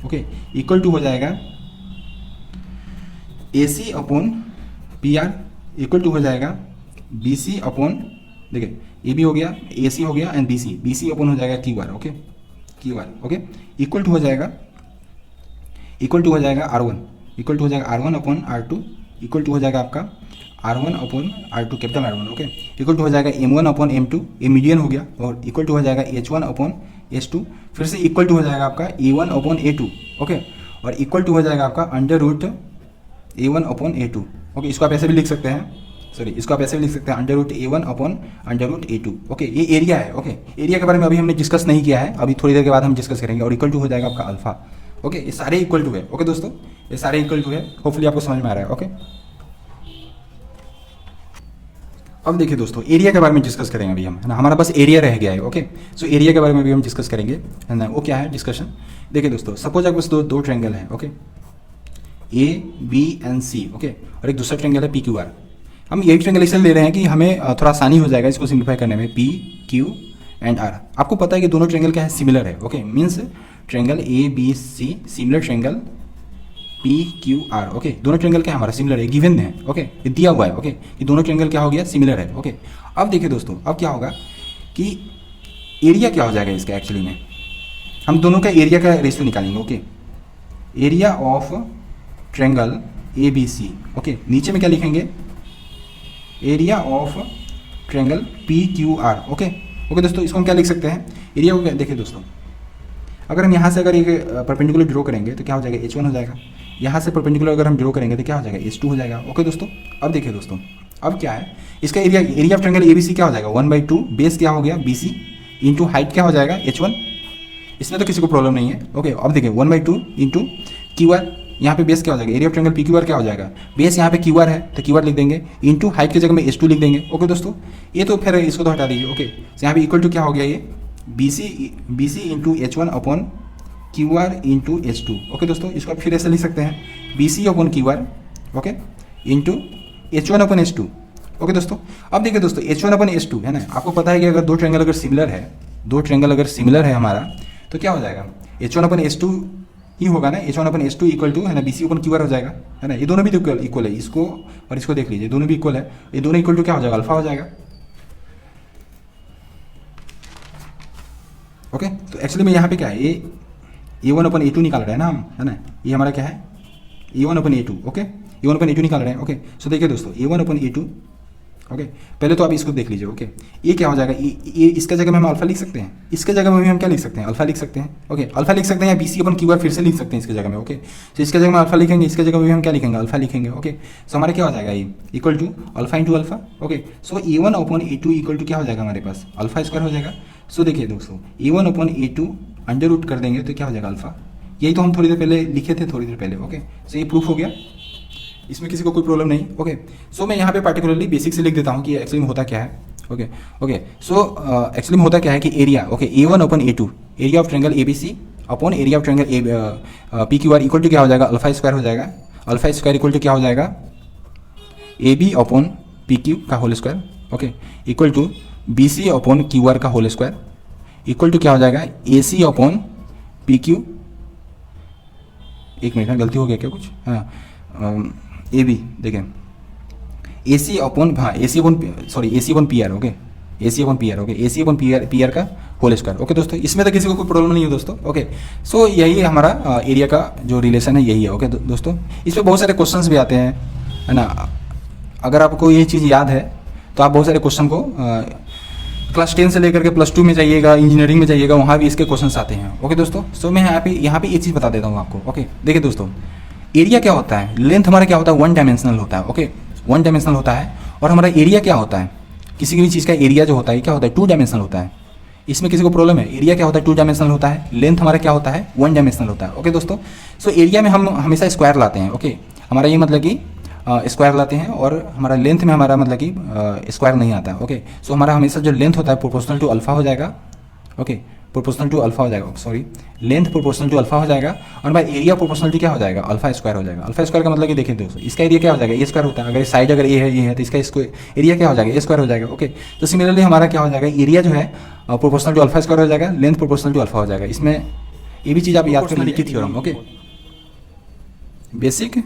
ओके, इक्वल टू हो जाएगा AC/PR, इक्वल टू हो जाएगा बी सी अपॉन, देखिए ए बी हो गया, ए सी हो गया एंड बी सी अपॉन हो जाएगा Q R, okay Q R, okay equal to हो जाएगा आर वन, इक्वल टू हो जाएगा R one upon R two, equal to हो जाएगा आपका R one upon R two, capital R one, okay equal to हो जाएगा M one upon M two, a median हो गया, और इक्वल टू हो जाएगा H one upon H two, फिर से इक्वल टू हो जाएगा आपका ए one upon A two, okay और इक्वल टू हो जाएगा आपका under root A one upon A two, okay इसको आप ऐसे भी लिख सकते हैं, सॉरी इसको आप ऐसे भी लिख सकते हैं under root A one upon under root A two, okay ये एरिया है, ओके एरिया के बारे में अभी हमने डिस्कस नहीं किया है, अभी थोड़ी देर के बाद हम डिस्कस करेंगे, और इक्वल टू हो जाएगा आपका अल्फा, ओके ये सारे इक्वल टू है, ओके दोस्तों ये सारे इक्वल टू है, होपफुली आपको समझ में आ रहा है, ओके अब देखिए दोस्तों एरिया के बारे में डिस्कस करेंगे अभी हम, है ना, हमारा बस एरिया रह गया है, ओके सो एरिया के बारे में भी हम डिस्कस करेंगे, है ना, वो क्या है डिस्कशन, देखिए दोस्तों सपोज आपके पास दो ट्रायंगल है, okay A B and C, okay और एक दूसरा ट्रायंगल है पी क्यू आर, हम यही ट्रायंगल इसलिए ले रहे हैं कि हमें थोड़ा आसानी हो जाएगा इसको सिंप्लीफाई करने में, पी क्यू एंड आर, आपको पता है कि दोनों ट्रायंगल क्या है, सिमिलर है, okay means triangle A B C similar triangle P Q R, okay दोनों ट्रायंगल क्या है हमारा सिमिलर है, गिवन है, ओके ये दिया हुआ है, ओके ये दोनों ट्रायंगल क्या हो गया सिमिलर है, ओके अब देखिए दोस्तों अब क्या होगा कि एरिया क्या हो जाएगा इसका, एक्चुअली में हम दोनों का एरिया का रेशियो निकालेंगे, okay area of triangle A B C, okay नीचे में क्या लिखेंगे, area of triangle P Q R, okay okay दोस्तों इसको हम क्या लिख सकते हैं, एरिया को क्या, देखिए दोस्तों अगर हम यहाँ से अगर एक परपेंडिकुलर ड्रॉ करेंगे तो क्या हो जाएगा H1 हो जाएगा, यहाँ से परपेंडिकुलर अगर हम ड्रॉ करेंगे तो क्या हो जाएगा H2 हो जाएगा, ओके दोस्तों अब देखिए दोस्तों अब क्या है इसका एरिया ऑफ ट्रायंगल ABC क्या हो जाएगा 1/2, बेस क्या हो गया BC इंटू हाइट क्या हो जाएगा H1, इसमें तो किसी को प्रॉब्लम नहीं है, ओके अब देखिए 1/2 इंटू क्यू आर, यहाँ पे बेस क्या हो जाएगा, एरिया ऑफ ट्रायंगल PQR क्या हो जाएगा, बेस यहाँ पे QR है तो QR लिख देंगे, इंटू हाइट की जगह में H2 लिख देंगे, ओके दोस्तों ये तो फिर इसको तो हटा दीजिए, ओके यहाँ पे इक्वल टू क्या हो गया ये BC into H1 upon QR into H2, okay दोस्तों इसको आप फिर ऐसे लिख सकते हैं BC upon QR, okay into H1 upon H2, okay दोस्तों अब देखिए दोस्तों H1 अपॉन H2 है ना, आपको पता है कि अगर दो ट्रायंगल अगर सिमिलर है हमारा तो क्या हो जाएगा H1 अपॉन H2 ही होगा ना, H1 upon H2 equal to है ना BC अपॉन QR हो जाएगा, है ना ये दोनों भी तो इक्वल है, इसको और इसको देख लीजिए दोनों भी इक्वल है, ये दोनों इक्वल टू क्या हो जाएगा अल्फा हो जाएगा, ओके तो एक्चुअली में यहाँ पे क्या है ये A1 अपॉन A2 निकाल रहे हैं ना हम, है ना ये हमारा क्या है A1 upon A2, okay A1 upon A2 निकाल रहे हैं, ओके सो देखिए दोस्तों A1 अपॉन A2, ओके पहले तो आप इसको देख लीजिए, ओके ये क्या हो जाएगा, ये इसका जगह में हम अल्फा लिख सकते हैं, इसके जगह में भी हम क्या लिख सकते हैं अल्फा लिख सकते हैं, ओके अल्फा लिख सकते हैं या BC अपन QR फिर से लिख सकते हैं इसके जगह में, ओके तो इसके जगह में अल्फा लिखेंगे, इसके जगह में भी हम क्या लिखेंगे अल्फा लिखेंगे, ओके सो हमारे क्या हो जाएगा ये equal to alpha into alpha, okay so A1 upon A2 equal to क्या हो जाएगा हमारे पास अल्फा स्क्वायर हो जाएगा, सो देखिए दोस्तों A1 upon A2 under root कर देंगे तो क्या हो जाएगा अल्फा, यही तो हम थोड़ी देर पहले लिखे थे थोड़ी देर पहले, ओके सो ये प्रूफ हो गया, इसमें किसी को कोई प्रॉब्लम नहीं, ओके सो मैं यहाँ पे पार्टिकुलरली बेसिक से लिख देता हूँ कि एक्चुअली में होता क्या है, ओके ओके सो एक्चुअली में होता क्या है कि area, okay A1 upon A2 area of triangle ABC upon area of triangle PQR equal to क्या हो जाएगा अल्फा स्क्वायर हो जाएगा, अल्फा स्क्वायर इक्वल टू क्या हो जाएगा AB अपॉन PQ का whole square, okay equal to BC upon QR का होल स्क्वायर इक्वल टू क्या हो जाएगा AC अपॉन PQ, एक मिनट में गलती हो गया क्या कुछ, हाँ AB देखें AC अपॉन हाँ AC upon PR, okay AC upon PR, okay AC upon PR का होल स्क्वायर, ओके दोस्तों इसमें तो किसी को कोई प्रॉब्लम नहीं है दोस्तों, ओके सो यही हमारा एरिया का जो रिलेशन है यही है, ओके दोस्तों इसमें बहुत सारे क्वेश्चंस भी आते हैं, है ना, अगर आपको ये चीज़ याद है तो आप बहुत सारे क्वेश्चन को क्लास 10 से लेकर के +2 में जाइएगा, इंजीनियरिंग में जाइएगा, वहाँ भी इसके क्वेश्चंस आते हैं, ओके दोस्तों सो मैं यहाँ पे एक चीज़ बता देता हूँ आपको, ओके देखिए दोस्तों एरिया क्या होता है, लेंथ हमारा क्या होता है 1 डायमेंशनल होता है, ओके 1 डायमेंशनल होता है, और हमारा एरिया क्या होता है, किसी भी चीज़ का एरिया जो होता है क्या होता है 2 डायमेंशनल होता है, इसमें किसी को प्रॉब्लम है, एरिया क्या होता है 2 डायमेंशनल होता है, लेंथ हमारा क्या होता है 1 डायमेंशनल होता है, ओके दोस्तों सो एरिया में हम हमेशा स्क्वायर लाते हैं, ओके हमारा ये मतलब कि स्क्वायर लाते हैं, और हमारा लेंथ में हमारा मतलब कि स्क्वायर नहीं आता है, ओके सो हमारा हमेशा जो लेंथ होता है प्रोपोर्शनल टू अल्फा हो जाएगा, ओके प्रोपोर्शनल टू अल्फा हो जाएगा, sorry length proportional to alpha हो जाएगा, और हमारा एरिया प्रोपोर्शनल टू क्या हो जाएगा अल्फा स्क्वायर हो जाएगा, अल्फा स्क्वायर का मतलब कि देखिए दोस्तों इसका एरिया क्या हो जाएगा ए स्क्वायर होता है, अगर साइड अगर ए है ये है तो इसका इसको एरिया क्या हो जाएगा ए स्क्वायर हो जाएगा, ओके तो सिमिलरली हमारा क्या हो जाएगा एरिया जो है प्रोपोर्शनल टू अल्फा स्क्वायर हो जाएगा, लेंथ प्रोपोर्शनल टू अल्फा हो जाएगा, इसमें ये भी चीज़ आप याद कर लीजिए थ्योरम, ओके बेसिक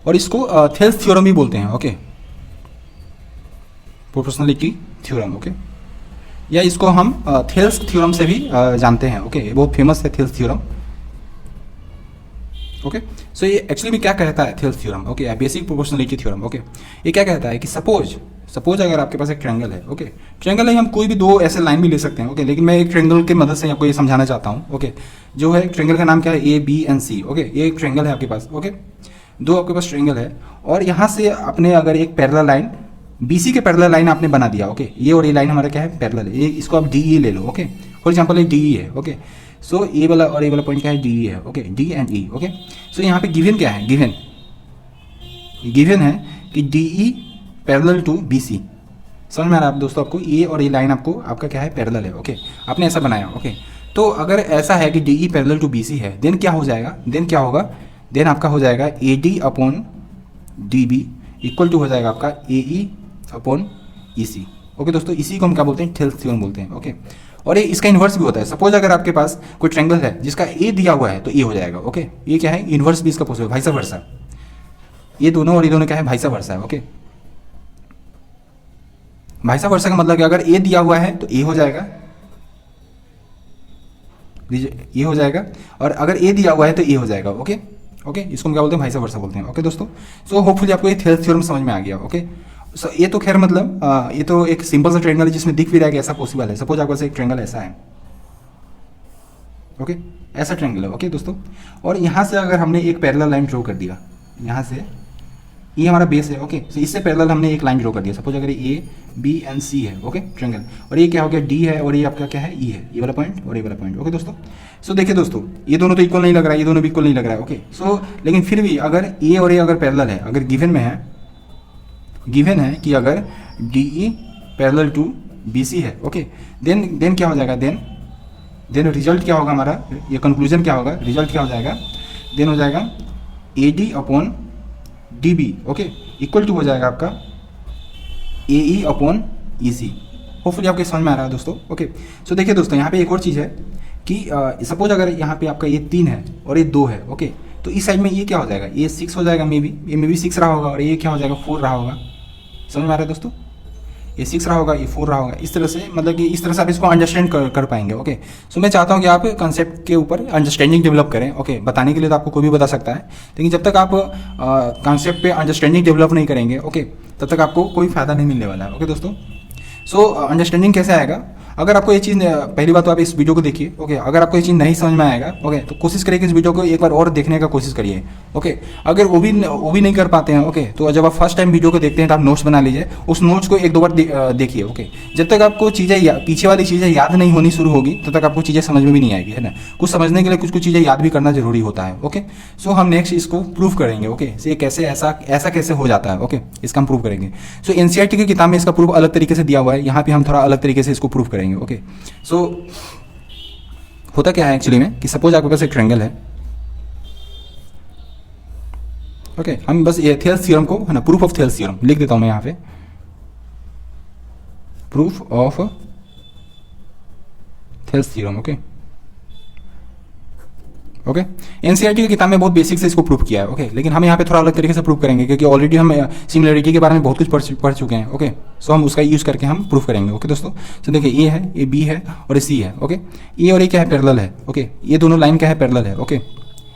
और इसको थेल्स थ्योरम भी बोलते हैं, ओके, प्रोपोर्शनलिटी थ्योरम, ओके, या इसको हम थेल्स थ्योरम से भी जानते हैं, ओके, बहुत फेमस है थेल्स थ्योरम, ओके। सो ये एक्चुअली में क्या कहता है Thales theorem, okay, basic proportionality theorem, okay. ये क्या कहता है कि सपोज अगर आपके पास एक ट्रायंगल है, ओके, ट्रायंगल नहीं, हम कोई भी दो ऐसे लाइन भी ले सकते हैं, ओके, लेकिन मैं एक ट्रायंगल की मदद से आपको ये समझाना चाहता हूँ, ओके। जो है ट्रायंगल का नाम क्या है, A B and C, okay, ये एक ट्रायंगल है आपके पास, ओके, दो आपके पास ट्रायंगल है, और यहाँ से आपने अगर एक पैरेलल लाइन BC के पैरेलल लाइन आपने बना दिया, ओके, ये और ये लाइन हमारा क्या है, पैरेलल है, ये इसको आप DE ले लो, ओके, फॉर एग्जांपल ये DE है, ओके। सो ए वाला और ए वाला पॉइंट क्या है, DE है, okay, D and E, okay. So यहाँ पे गिवन क्या है, गिवन है कि DE पैरेलल टू BC। समझ में आ रहा है दोस्तों आपको, ये और ये लाइन आपका क्या है, पैरेलल है, ओके, आपने ऐसा बनाया, ओके। तो अगर ऐसा है कि DE पैरेलल टू BC है, देन क्या हो जाएगा, देन आपका हो जाएगा AD upon DB equal to हो जाएगा आपका AE अपॉन EC, ओके दोस्तों। इसी को हम क्या बोलते हैं, थेल्स थ्योरम बोलते हैं, ओके। और ये इसका इन्वर्स भी होता है। सपोज अगर आपके पास कोई ट्रायंगल है जिसका ए दिया हुआ है तो ए हो जाएगा, ओके। ये क्या है, इन्वर्स भी इसका पॉसिबल, वाइस वर्सा, ये दोनों और ये दोनों क्या है, वाइस वर्सा है, ओके। वाइस वर्सा का मतलब कि अगर ए दिया हुआ है तो ए हो जाएगा, ये हो जाएगा, और अगर ए दिया हुआ है तो ए हो जाएगा, ओके, ओके। इसको हम क्या बोलते हैं, वाइस वर्सा बोलते हैं, ओके दोस्तों। सो होपफुली आपको ये थेल्स थ्योरम समझ में आ गया, ओके। सो ये तो खैर मतलब ये तो एक सिंपल सा ट्रायंगल है जिसमें दिख भी रहा है कि ऐसा पॉसिबल है। सपोज आपके पास एक ट्रायंगल ऐसा है, ओके, ऐसा ट्रायंगल है, ओके दोस्तों। और यहाँ से अगर हमने एक पैरेलल लाइन ड्रॉ कर दिया, यहाँ से ये हमारा बेस है, ओके। तो इससे पैरेलल हमने एक लाइन ड्रॉ कर दिया। सपोज अगर ये B एंड C है, ओके, ट्रायंगल, और ये क्या हो गया, D है, और ये आपका क्या है, E है, ये वाला पॉइंट और ये वाला पॉइंट, ओके दोस्तों। सो देखिए दोस्तों, ये दोनों तो इक्वल नहीं लग रहा है, ये दोनों भी इक्वल नहीं लग रहा है, ओके। सो लेकिन फिर भी अगर ए और ए अगर पैरेलल है, अगर गिवन में है, गिवन है कि अगर DE पैरेलल टू BC है, ओके, देन क्या हो जाएगा, देन रिजल्ट क्या होगा हमारा, ये कंक्लूजन क्या होगा, रिजल्ट क्या हो जाएगा, देन हो जाएगा AD upon DB, okay, equal to हो जाएगा आपका AE अपॉन EC। होपफुली आपके समझ में आ रहा है दोस्तों, ओके। सो देखिए दोस्तों, यहाँ पे एक और चीज़ है कि सपोज अगर यहाँ पे आपका ये 3 है और ये 2 है, ओके, तो इस साइड में ये क्या हो जाएगा, ये 6 हो जाएगा, ये मे बी 6 रहा होगा, और ये क्या हो जाएगा, 4 रहा होगा। समझ में आ रहा है दोस्तों, ये 6 रहा होगा, ये 4 रहा होगा, इस तरह से, मतलब कि इस तरह से आप इसको अंडरस्टैंड कर पाएंगे, ओके। सो मैं चाहता हूँ कि आप कंसेप्ट के ऊपर अंडरस्टैंडिंग डेवलप करें, ओके। बताने के लिए तो आपको कोई भी बता सकता है, लेकिन जब तक आप कंसेप्ट पे अंडरस्टैंडिंग डेवलप नहीं करेंगे, ओके, तब तक आपको कोई फायदा नहीं मिलने वाला है, ओके दोस्तों। सो अंडरस्टैंडिंग कैसे आएगा, अगर आपको ये चीज़, पहली बात तो आप इस वीडियो को देखिए, ओके। अगर आपको ये चीज़ नहीं समझ में आएगा, ओके, तो कोशिश करिए कि इस वीडियो को एक बार और देखने का कोशिश करिए, ओके। अगर वो भी नहीं कर पाते हैं, ओके, तो जब आप फर्स्ट टाइम वीडियो को देखते हैं तो आप नोट्स बना लीजिए, उस नोट्स को 1-2 बार देखिए, ओके। जब तक आपको चीज़ें पीछे वाली चीज़ें याद नहीं होनी शुरू होगी तब तक आपको चीज़ें समझ में भी नहीं आएगी, है ना। कुछ समझने के लिए कुछ चीज़ें याद भी करना जरूरी होता है, ओके। सो हम नेक्स्ट इसको प्रूव करेंगे, ओके, ये कैसे ऐसा कैसे हो जाता है, ओके, इसका हम प्रूव करेंगे। सो NCERT की किताब में इसका प्रूफ अलग तरीके से दिया हुआ है, यहाँ पे हम थोड़ा अलग तरीके से इसको प्रूव करेंगे, ओके। सो होता क्या है एक्चुअली में कि सपोज आपके पास एक ट्रायंगल है, ओके, हम बस ये थेल्स थ्योरम को, है ना, प्रूफ ऑफ थेल्स थ्योरम लिख देता हूं मैं यहाँ पे, proof of Thales theorem, okay, okay. NCERT की किताब में बहुत बेसिक से इसको प्रूव किया है, ओके, लेकिन हम यहाँ पे थोड़ा अलग तरीके से प्रूव करेंगे क्योंकि ऑलरेडी हम सिमिलरिटी के बारे में बहुत कुछ पढ़ चुके हैं, ओके। सो हम उसका यूज़ करके हम प्रूव करेंगे, ओके दोस्तों। सो देखिए, ये है, ये B है और ये C है, ओके। ये और ये क्या है, पैरेलल है, ओके। ये दोनों लाइन क्या है, पैरेलल है, ओके।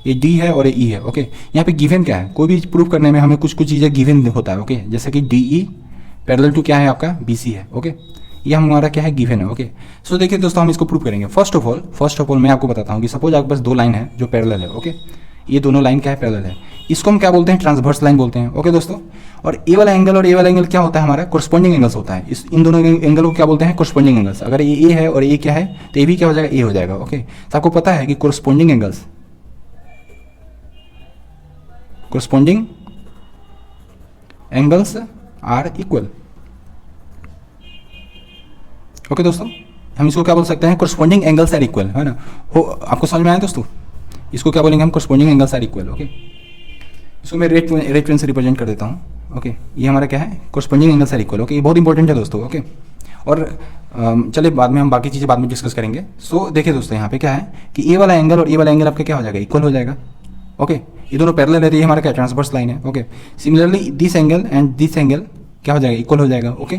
ये D है और ये E है, ओके। यहाँ पे गिवन क्या है, कोई भी प्रूव करने में हमें कुछ चीज़ें गिवन होता है, ओके। जैसे कि DE पैरेलल टू क्या है आपका, BC है, ओके। ये हमारा क्या है, गिवन है, ओके। सो देखिए दोस्तों, हम इसको प्रूव करेंगे। फर्स्ट ऑफ ऑल मैं आपको बताता हूँ कि सपोज आपके पास 2 लाइन है जो पैरेलल है, ओके। ये दोनों लाइन क्या है, पैरेलल है। इसको हम क्या बोलते हैं, ट्रांसवर्स लाइन बोलते हैं, ओके दोस्तों। और ए वाला एंगल और ए वाला एंगल क्या होता है, हमारा कोरस्पॉन्डिंग एंगल्स होता है। इन दोनों एंगल को क्या बोलते हैं, कोरस्पॉन्डिंग एंगल्स। अगर ये ए है और ये क्या है तो ये भी क्या हो जाएगा, ए हो जाएगा, ओके। तो आपको पता है कि corresponding angles are equal, okay दोस्तों। हम इसको क्या बोल सकते हैं, कोरस्पॉन्डिंग एंगल्स आर इक्वल, है ना। आपको समझ में आया दोस्तों, इसको क्या बोलेंगे हम, corresponding angles are equal, okay. इसको मैं रेड पेन से रिप्रेजेंट कर देता हूँ, ओके। ये हमारा क्या है, corresponding angles are equal, okay. ये बहुत इंपॉर्टेंट है दोस्तों, ओके। और चलिए बाद में हम बाकी चीज़ें बाद में डिस्कस करेंगे। सो देखिए दोस्तों, यहाँ पे क्या है कि ए वाला एंगल और ए वाला एंगल आपका क्या हो जाएगा, इक्वल हो जाएगा, ओके। ये दोनों पैरेलल है तो ये हमारा क्या ट्रांसवर्स लाइन है। Okay, similarly this angle and this angle क्या हो जाएगा, इक्वल हो जाएगा। ओके,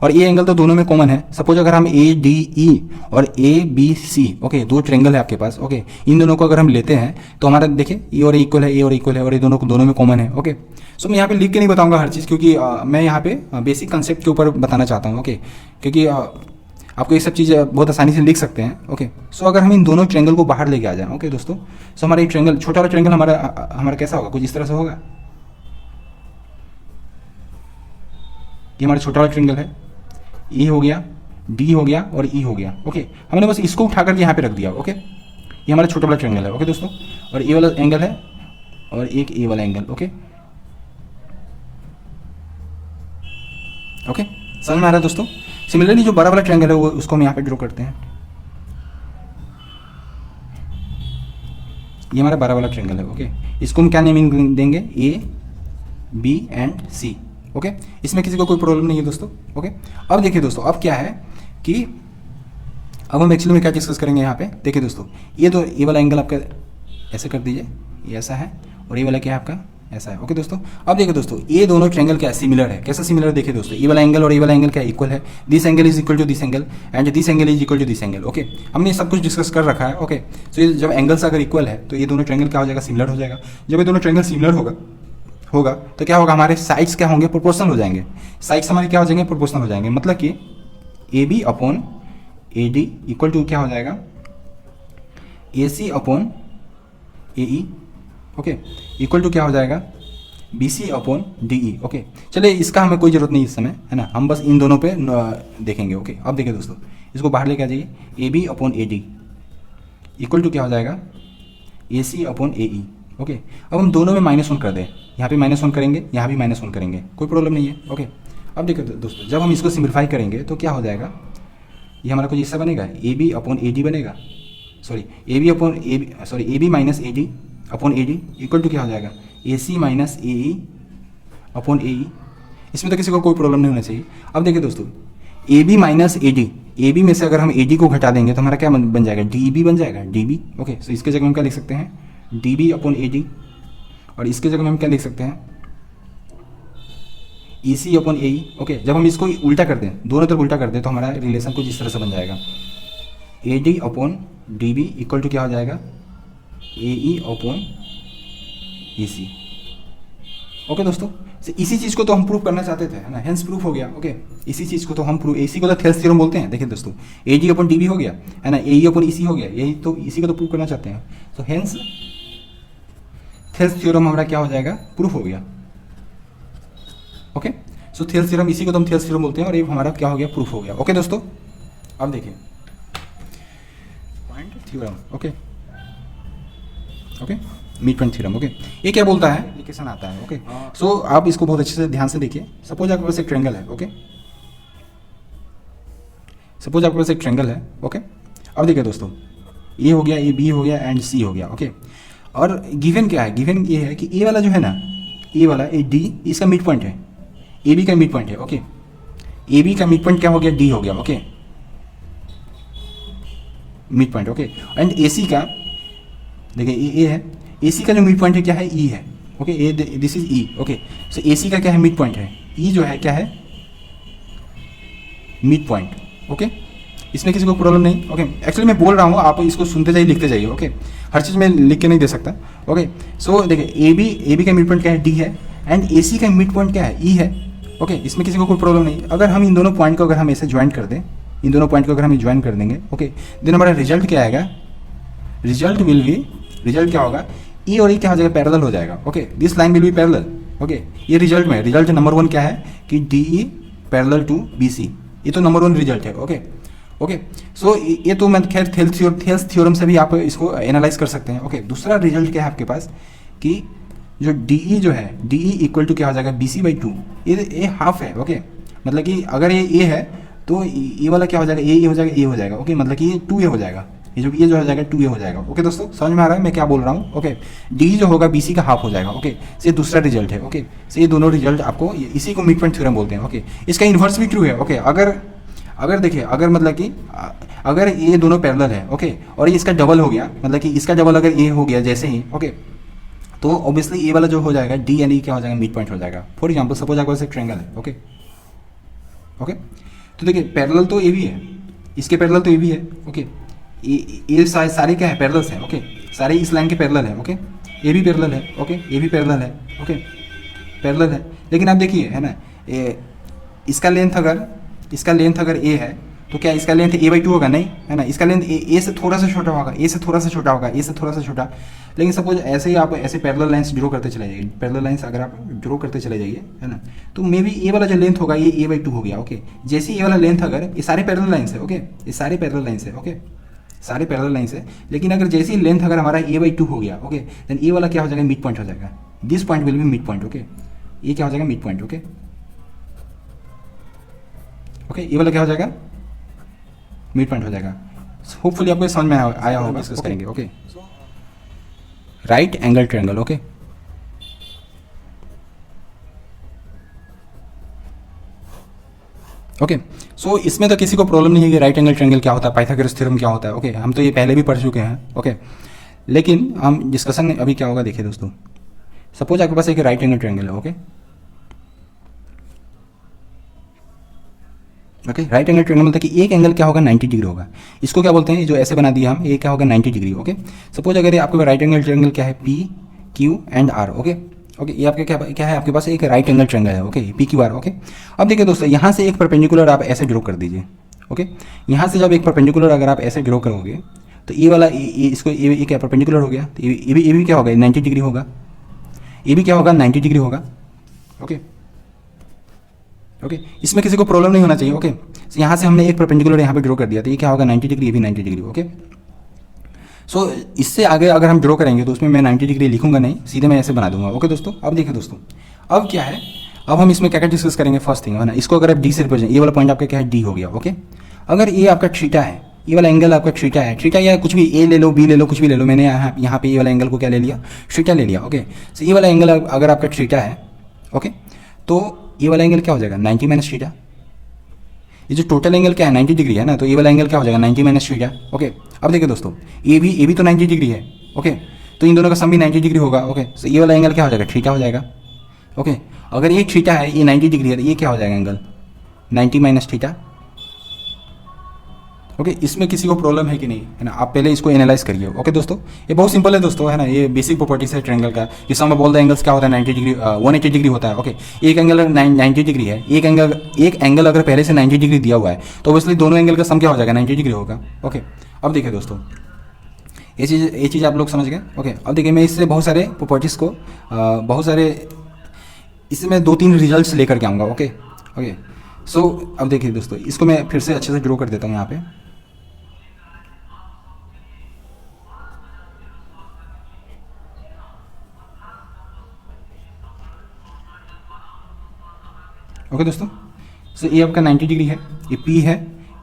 और ये एंगल तो दोनों में कॉमन है। सपोज अगर हम ए डी ई और ए बी सी, ओके, दो ट्रेंगल है आपके पास। ओके, इन दोनों को अगर हम लेते हैं तो हमारा देखिए ए और इक्वल है, ए और इक्वल है, और ये दोनों में कॉमन है। ओके, सो मैं यहाँ पे लिख के नहीं बताऊंगा हर चीज़, क्योंकि मैं यहाँ पे बेसिक कंसेप्ट के ऊपर बताना चाहता हूँ। ओके, क्योंकि आपको ये सब चीज़ बहुत आसानी से लिख सकते हैं। ओके, सो अगर हम इन दोनों ट्रेंगल को बाहर लेके आ जाएं, ओके दोस्तों, सो हमारा ये ट्रेंगल, छोटा वाला ट्रेंगल हमारा कैसा होगा, कुछ इस तरह से होगा। ये हमारा छोटा वाला ट्रेंगल है, ई हो गया, डी हो गया और ई हो गया। ओके, हमने बस इसको उठा करके यहाँ पे रख दिया। ओके, ये हमारा छोटा वाला ट्रेंगल है। ओके दोस्तों, और ये वाला एंगल है और एक ए वाला एंगल। ओके, ओके, समझ में आ रहा है दोस्तों। सिमिलरली जो बड़ा वाला ट्रायंगल है वो उसको हम यहाँ पे ड्रॉ करते हैं। ये हमारा बड़ा वाला ट्रायंगल है। ओके, इसको हम क्या नेमिंग देंगे, A B and C. Okay, इसमें किसी को कोई प्रॉब्लम नहीं है दोस्तों। ओके, अब देखिए दोस्तों, अब क्या है कि अब हम एक्चुअली में क्या डिस्कस करेंगे यहाँ पे। देखिए दोस्तों, ये तो ये वाला एंगल आपका ऐसे कर दीजिए, ये ऐसा है, और ये वाला क्या है आपका ऐसा है। ओके दोस्तों, अब देखिए दोस्तों, ये दोनों ट्रायंगल क्या है, सिमिलर है। कैसा सिमिलर, देखिए दोस्तों, ये वाला एंगल और ये वाला एंगल क्या इक्वल है। This angle is equal to this angle and this angle is equal to this angle. Okay, हमने सब कुछ डिस्कस कर रखा है। ओके, तो ये जब एंगल्स अगर इक्वल है तो ये दोनों ट्रायंगल क्या हो जाएगा, सिमिलर हो जाएगा। जब ये दोनों ट्रायंगल सिमिलर होगा तो क्या होगा, हमारे साइड्स क्या होंगे, प्रोपोर्शनल हो जाएंगे। साइड्स हमारे क्या हो जाएंगे, प्रोपोर्शनल हो जाएंगे। मतलब कि A B upon A D equal to क्या हो जाएगा, A C upon A E. Okay, equal to क्या हो जाएगा, B C upon D E. Okay, चलिए इसका हमें कोई जरूरत नहीं इस समय, है ना, हम बस इन दोनों पे देखेंगे। ओके, अब देखिए दोस्तों, इसको बाहर लेके आ जाइए, A B upon A D equal to क्या हो जाएगा, A C upon A E. Okay, अब हम दोनों में -1 कर दें, यहाँ पे -1 करेंगे, यहाँ भी -1 करेंगे, कोई प्रॉब्लम नहीं है। ओके, अब देखिए दोस्तों, जब हम इसको सिंप्लीफाई करेंगे तो क्या हो जाएगा, ये हमारा कुछ हिस्सा बनेगा, A B upon A D बनेगा, sorry A B upon A B, sorry A B minus A D upon A D equal to क्या हो जाएगा, A C minus A E upon A ई। इसमें तो किसी को कोई प्रॉब्लम नहीं होना चाहिए। अब देखिए दोस्तों, A B minus A D, A B में से अगर हम ए डी को घटा देंगे तो हमारा क्या बन जाएगा, डी बी बन जाएगा, डी बी। ओके, सो इसके जगह हम क्या लिख सकते हैं, D B upon A D, और इसके जगह में हम क्या लिख सकते हैं, ई सी अपॉन ए ई। ओके, जब हम इसको उल्टा कर दें, दोनों तरफ उल्टा कर दें तो हमारा रिलेशन कुछ इस तरह से बन जाएगा, A D upon D B equal to क्या हो जाएगा, ए ई अपॉन ई सी। ओके दोस्तों, इसी चीज़ को तो हम प्रूव करना चाहते थे, है ना, हेंस प्रूफ हो गया। ओके, इसी चीज़ को तो हम प्रूव, इसी को तो थेल्स थ्योरम बोलते हैं। देखिए दोस्तों, A D upon D B हो गया, है ना, ए ई अपॉन ई सी हो गया, यही तो इसी को तो प्रूव करना चाहते हैं। तो हेंस थेल्स थ्योरम हमारा क्या हो जाएगा, प्रूफ हो गया। ओके, सो थेल्स थ्योरम, इसी को तो हम थेल्स थ्योरम बोलते हैं, और ये हमारा क्या हो गया, प्रूफ हो गया। ओके दोस्तों, अब देखिए point theorem. Okay, okay, mid point theorem. Okay, ये क्या बोलता है, ये क्वेश्चन आता है। ओके, सो आप इसको बहुत अच्छे से ध्यान से देखिए। सपोज आपके पास एक ट्रायंगल है। ओके, सपोज आपके पास एक ट्रायंगल है। ओके, अब देखिए दोस्तों, ए हो गया, ए बी हो गया एंड सी हो गया। ओके, और गिवन क्या है, गिवन ये है कि ए वाला जो है ना, ए वाला ए डी, इसका मिड पॉइंट है, ए बी का मिड पॉइंट है। ओके, ए बी का मिड पॉइंट क्या हो गया, डी हो गया। Okay, mid point. Okay, and A C का देखिए ए है, ए सी का जो मिड पॉइंट है क्या है, ई है। Okay, A this is E. Okay, so A C का क्या है, मिड पॉइंट है, ई जो है क्या है, मिड पॉइंट। ओके, इसमें किसी को प्रॉब्लम नहीं। ओके, एक्चुअली मैं बोल रहा हूँ, आप इसको सुनते जाइए, लिखते जाइए। ओके, हर चीज़ में लिख के नहीं दे सकता। ओके, सो देखिए ए बी का मिड पॉइंट क्या है, डी है, एंड ए सी का मिड पॉइंट क्या है, ई है। ओके, इसमें किसी को कोई प्रॉब्लम नहीं। अगर हम इन दोनों पॉइंट को अगर हम ऐसे ज्वाइन कर दें, इन दोनों पॉइंट को अगर हम ज्वाइन कर देंगे, ओके, देन हमारा रिजल्ट क्या आएगा, रिजल्ट विल बी, रिजल्ट क्या होगा, ई और ई क्या हो जाएगा, पैरेलल हो जाएगा। Okay, this line will be parallel. Okay, ये रिजल्ट में, रिजल्ट नंबर 1 क्या है कि D E parallel to B C, ये तो नंबर 1 रिजल्ट है। ओके, ओके, सो ये तो मैं खैर थेल्स थ्योरम से भी आप इसको एनालाइज कर सकते हैं। ओके, दूसरा रिजल्ट क्या है आपके पास कि जो डी ई जो है, डी ई इक्वल टू क्या हो जाएगा, बी सी बाई 2, ये हाफ है। ओके, मतलब कि अगर ये ए है तो ये वाला क्या हो जाएगा, ए हो जाएगा, ए हो जाएगा। ओके, मतलब कि ये 2 ए हो जाएगा, ये जो हो जाएगा 2 ए हो जाएगा। ओके दोस्तों, समझ में आ रहा है मैं क्या बोल रहा हूँ। ओके, डी जो होगा बी सी का हाफ हो जाएगा। ओके, से दूसरा रिजल्ट है। ओके, से ये दोनों रिजल्ट आपको, इसी को मिड पॉइंट थ्योरम बोलते हैं। ओके, इसका इन्वर्स भी ट्रू है। ओके, अगर देखिए, अगर मतलब कि अगर ये दोनों पैरेलल है, ओके, और ये इसका डबल हो गया, मतलब कि इसका डबल अगर ए हो गया जैसे ही, ओके, तो ऑब्वियसली ए वाला जो हो जाएगा डी एंड ई क्या हो जाएगा, मिड पॉइंट हो जाएगा। फॉर एग्जाम्पल सपोज आपके पास एक ट्रायंगल है, ओके ओके। तो देखिए पैरेलल तो ए भी है, इसके पैरेलल तो ए भी है, ओके। ये सारे क्या है, पैरेलल्स हैं, ओके। सारे इस लाइन के पैरेलल है, ओके। ए भी पैरेलल है, ओके, ए भी पैरेलल है, ओके, पैरेलल है। लेकिन आप देखिए है ना, इसका लेंथ अगर ए है तो क्या इसका लेंथ a/2 होगा, नहीं है ना। इसका लेंथ ए से थोड़ा सा छोटा होगा, ए से थोड़ा सा छोटा होगा, ए से थोड़ा सा छोटा। लेकिन सपोज ऐसे ही आप ऐसे पैरेलल लाइंस ड्रॉ करते चले जाइए, पैरेलल लाइंस अगर आप ड्रॉ करते चले जाइए, है ना, तो मे बी ए वाला जो लेंथ होगा ये a/2 हो गया, ओके। जैसे ए वाला लेंथ अगर, ये सारे पैरेलल लाइंस है, ओके, ये सारे पैरेलल लाइंस है, ओके, सारे पैरेलल लाइंस है। लेकिन अगर जैसे ही लेंथ अगर हमारा a/2 हो गया, ओके, देन ए वाला क्या हो जाएगा, मिड पॉइंट हो जाएगा। This point will be mid point, okay. ये क्या हो जाएगा, मिड पॉइंट, ओके ओके। ये वाला क्या हो जाएगा, मिड पॉइंट हो जाएगा। होपफुली आपको समझ में आया होगा, डिस्कस करेंगे, okay. Right angle triangle, okay. Okay सो इसमें तो किसी को प्रॉब्लम नहीं है कि राइट एंगल ट्रायंगल क्या होता है, पाइथागोरस थ्योरम क्या होता है, ओके। हम तो ये पहले भी पढ़ चुके हैं, ओके। लेकिन हम डिस्कशन अभी क्या होगा देखिए दोस्तों, सपोज आपके पास एक राइट एंगल ट्रायंगल है, okay okay. Right angle triangle मतलब कि एक एंगल क्या होगा, 90 डिग्री होगा। इसको क्या बोलते हैं, जो ऐसे बना दिया हम, ये क्या होगा, 90 डिग्री, ओके। सपोज अगर आपके राइट एंगल ट्रायंगल क्या है, P Q and R, okay okay. ये आपके क्या है, आपके पास एक राइट एंगल ट्रायंगल है, okay, P Q R, okay. अब देखिए दोस्तों, यहाँ से एक परपेंडिकुलर आप ऐसे ड्रॉ कर दीजिए, ओके। यहाँ से जब एक परपेंडिकुलर अगर आप ऐसे ड्रॉ करोगे तो ये वाला इसको ये क्या परपेंडिकुलर हो गया, तो ये भी क्या होगा, 90 डिग्री होगा। ये भी क्या होगा, 90 डिग्री होगा, ओके ओके। इसमें किसी को प्रॉब्लम नहीं होना चाहिए, ओके। यहाँ से हमने एक परपेंडिकुलर यहाँ पे ड्रॉ कर दिया, तो ये क्या होगा, 90 डिग्री, ये भी 90 डिग्री, ओके। सो इससे आगे अगर हम ड्रॉ करेंगे तो उसमें मैं 90 डिग्री लिखूंगा नहीं, सीधे मैं ऐसे बना दूंगा, ओके दोस्तों। अब देखिए दोस्तों, अब क्या है, अब हम इसमें क्या क्या डिस्कस करेंगे। फर्स्ट थिंग है ना, इसको अगर आप डी से रिप्रेजेंट, ये वाला पॉइंट आपका क्या है, डी हो गया, ओके। अगर ये आपका थीटा है, ये वाला एंगल आपका थीटा है, थीटा या कुछ भी, ए ले लो, बी ले लो, कुछ भी ले लो, मैंने यहाँ पे ये वाला एंगल को क्या ले लिया, थीटा ले लिया, ओके। सो ये वाला एंगल अगर आपका थीटा है, ओके, तो ये वाला एंगल क्या हो जाएगा, 90 माइनस थीटा। ये जो टोटल एंगल क्या है, 90 डिग्री है ना, तो ये वाला एंगल क्या हो जाएगा, 90 माइनस थीटा, ओके। अब देखिए दोस्तों, ये भी तो 90 डिग्री है, ओके। तो इन दोनों का सम भी 90 डिग्री होगा, ओके। सो ये वाला एंगल क्या हो जाएगा, थीटा हो जाएगा, ओके। अगर ये थीटा है, ये 90 डिग्री है, तो ये क्या हो जाएगा एंगल, 90 माइनस थीटा, ओके। इसमें किसी को प्रॉब्लम है कि नहीं, है ना, आप पहले इसको एनालाइज करिए, ओके दोस्तों। ये बहुत सिंपल है दोस्तों, है ना, ये बेसिक प्रॉपर्टीज है ट्रायंगल का। कि सम ऑफ ऑल द एंगल्स क्या होता है, 90 डिग्री 180 डिग्री होता है, ओके। एक एंगल 90 डिग्री है, एक एंगल अगर पहले से 90 डिग्री दिया हुआ है तो ऑब्वियसली दोनों एंगल का सम क्या हो जाएगा, 90 डिग्री होगा, ओके। अब देखिए दोस्तों, ये चीज़ आप लोग समझ गए, ओके। अब देखिए, मैं इससे बहुत सारे प्रॉपर्टीज़ को इससे मैं 2-3 रिजल्ट्स लेकर के आऊँगा, ओके ओके। सो अब देखिए दोस्तों, इसको मैं फिर से अच्छे से ड्रॉ कर देता हूँ यहाँ पे, ओके दोस्तों। सो ये आपका 90 डिग्री है, ये P है,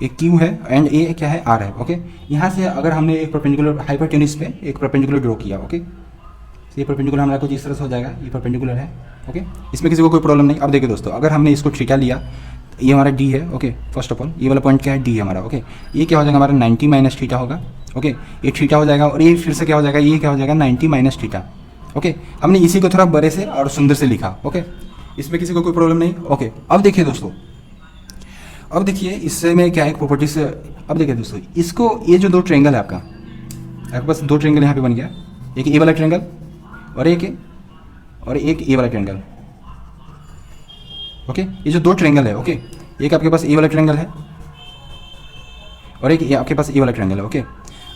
ये Q है एंड ये क्या है, R है, ओके। यहाँ से अगर हमने एक परपेंडिकुलर हाइपोटेन्यूज पे एक परपेंडिकुलर ड्रॉ किया, ओके। ये परपेंडिकुलर हमारा कुछ इस तरह से हो जाएगा, ये परपेंडिकुलर है, ओके। इसमें किसी को कोई प्रॉब्लम नहीं। अब देखिए दोस्तों, अगर हमने इसको थीटा लिया, ये हमारा D है, ओके। फर्स्ट ऑफ ऑल ये वाला पॉइंट क्या है, D है हमारा, ओके। ये क्या हो जाएगा हमारा 90 माइनस थीटा होगा, ओके। ये थीटा हो जाएगा और ये फिर से क्या हो जाएगा, ये क्या हो जाएगा 90 माइनस थीटा, ओके। हमने इसी को थोड़ा बड़े से और सुंदर से लिखा, ओके। इसमें किसी को कोई प्रॉब्लम नहीं, ओके। अब देखिए दोस्तों, अब देखिए इससे मैं क्या एक प्रॉपर्टी से, अब देखिए दोस्तों, इसको ये जो दो ट्रायंगल है आपके पास दो ट्रायंगल यहाँ पे बन गया, एक ए वाला ट्रायंगल और एक ए वाला ट्रायंगल, ओके। ये जो दो ट्रायंगल है, ओके, एक आपके पास ए वाला ट्रायंगल है और एक आपके पास ए वाला ट्रायंगल है, ओके।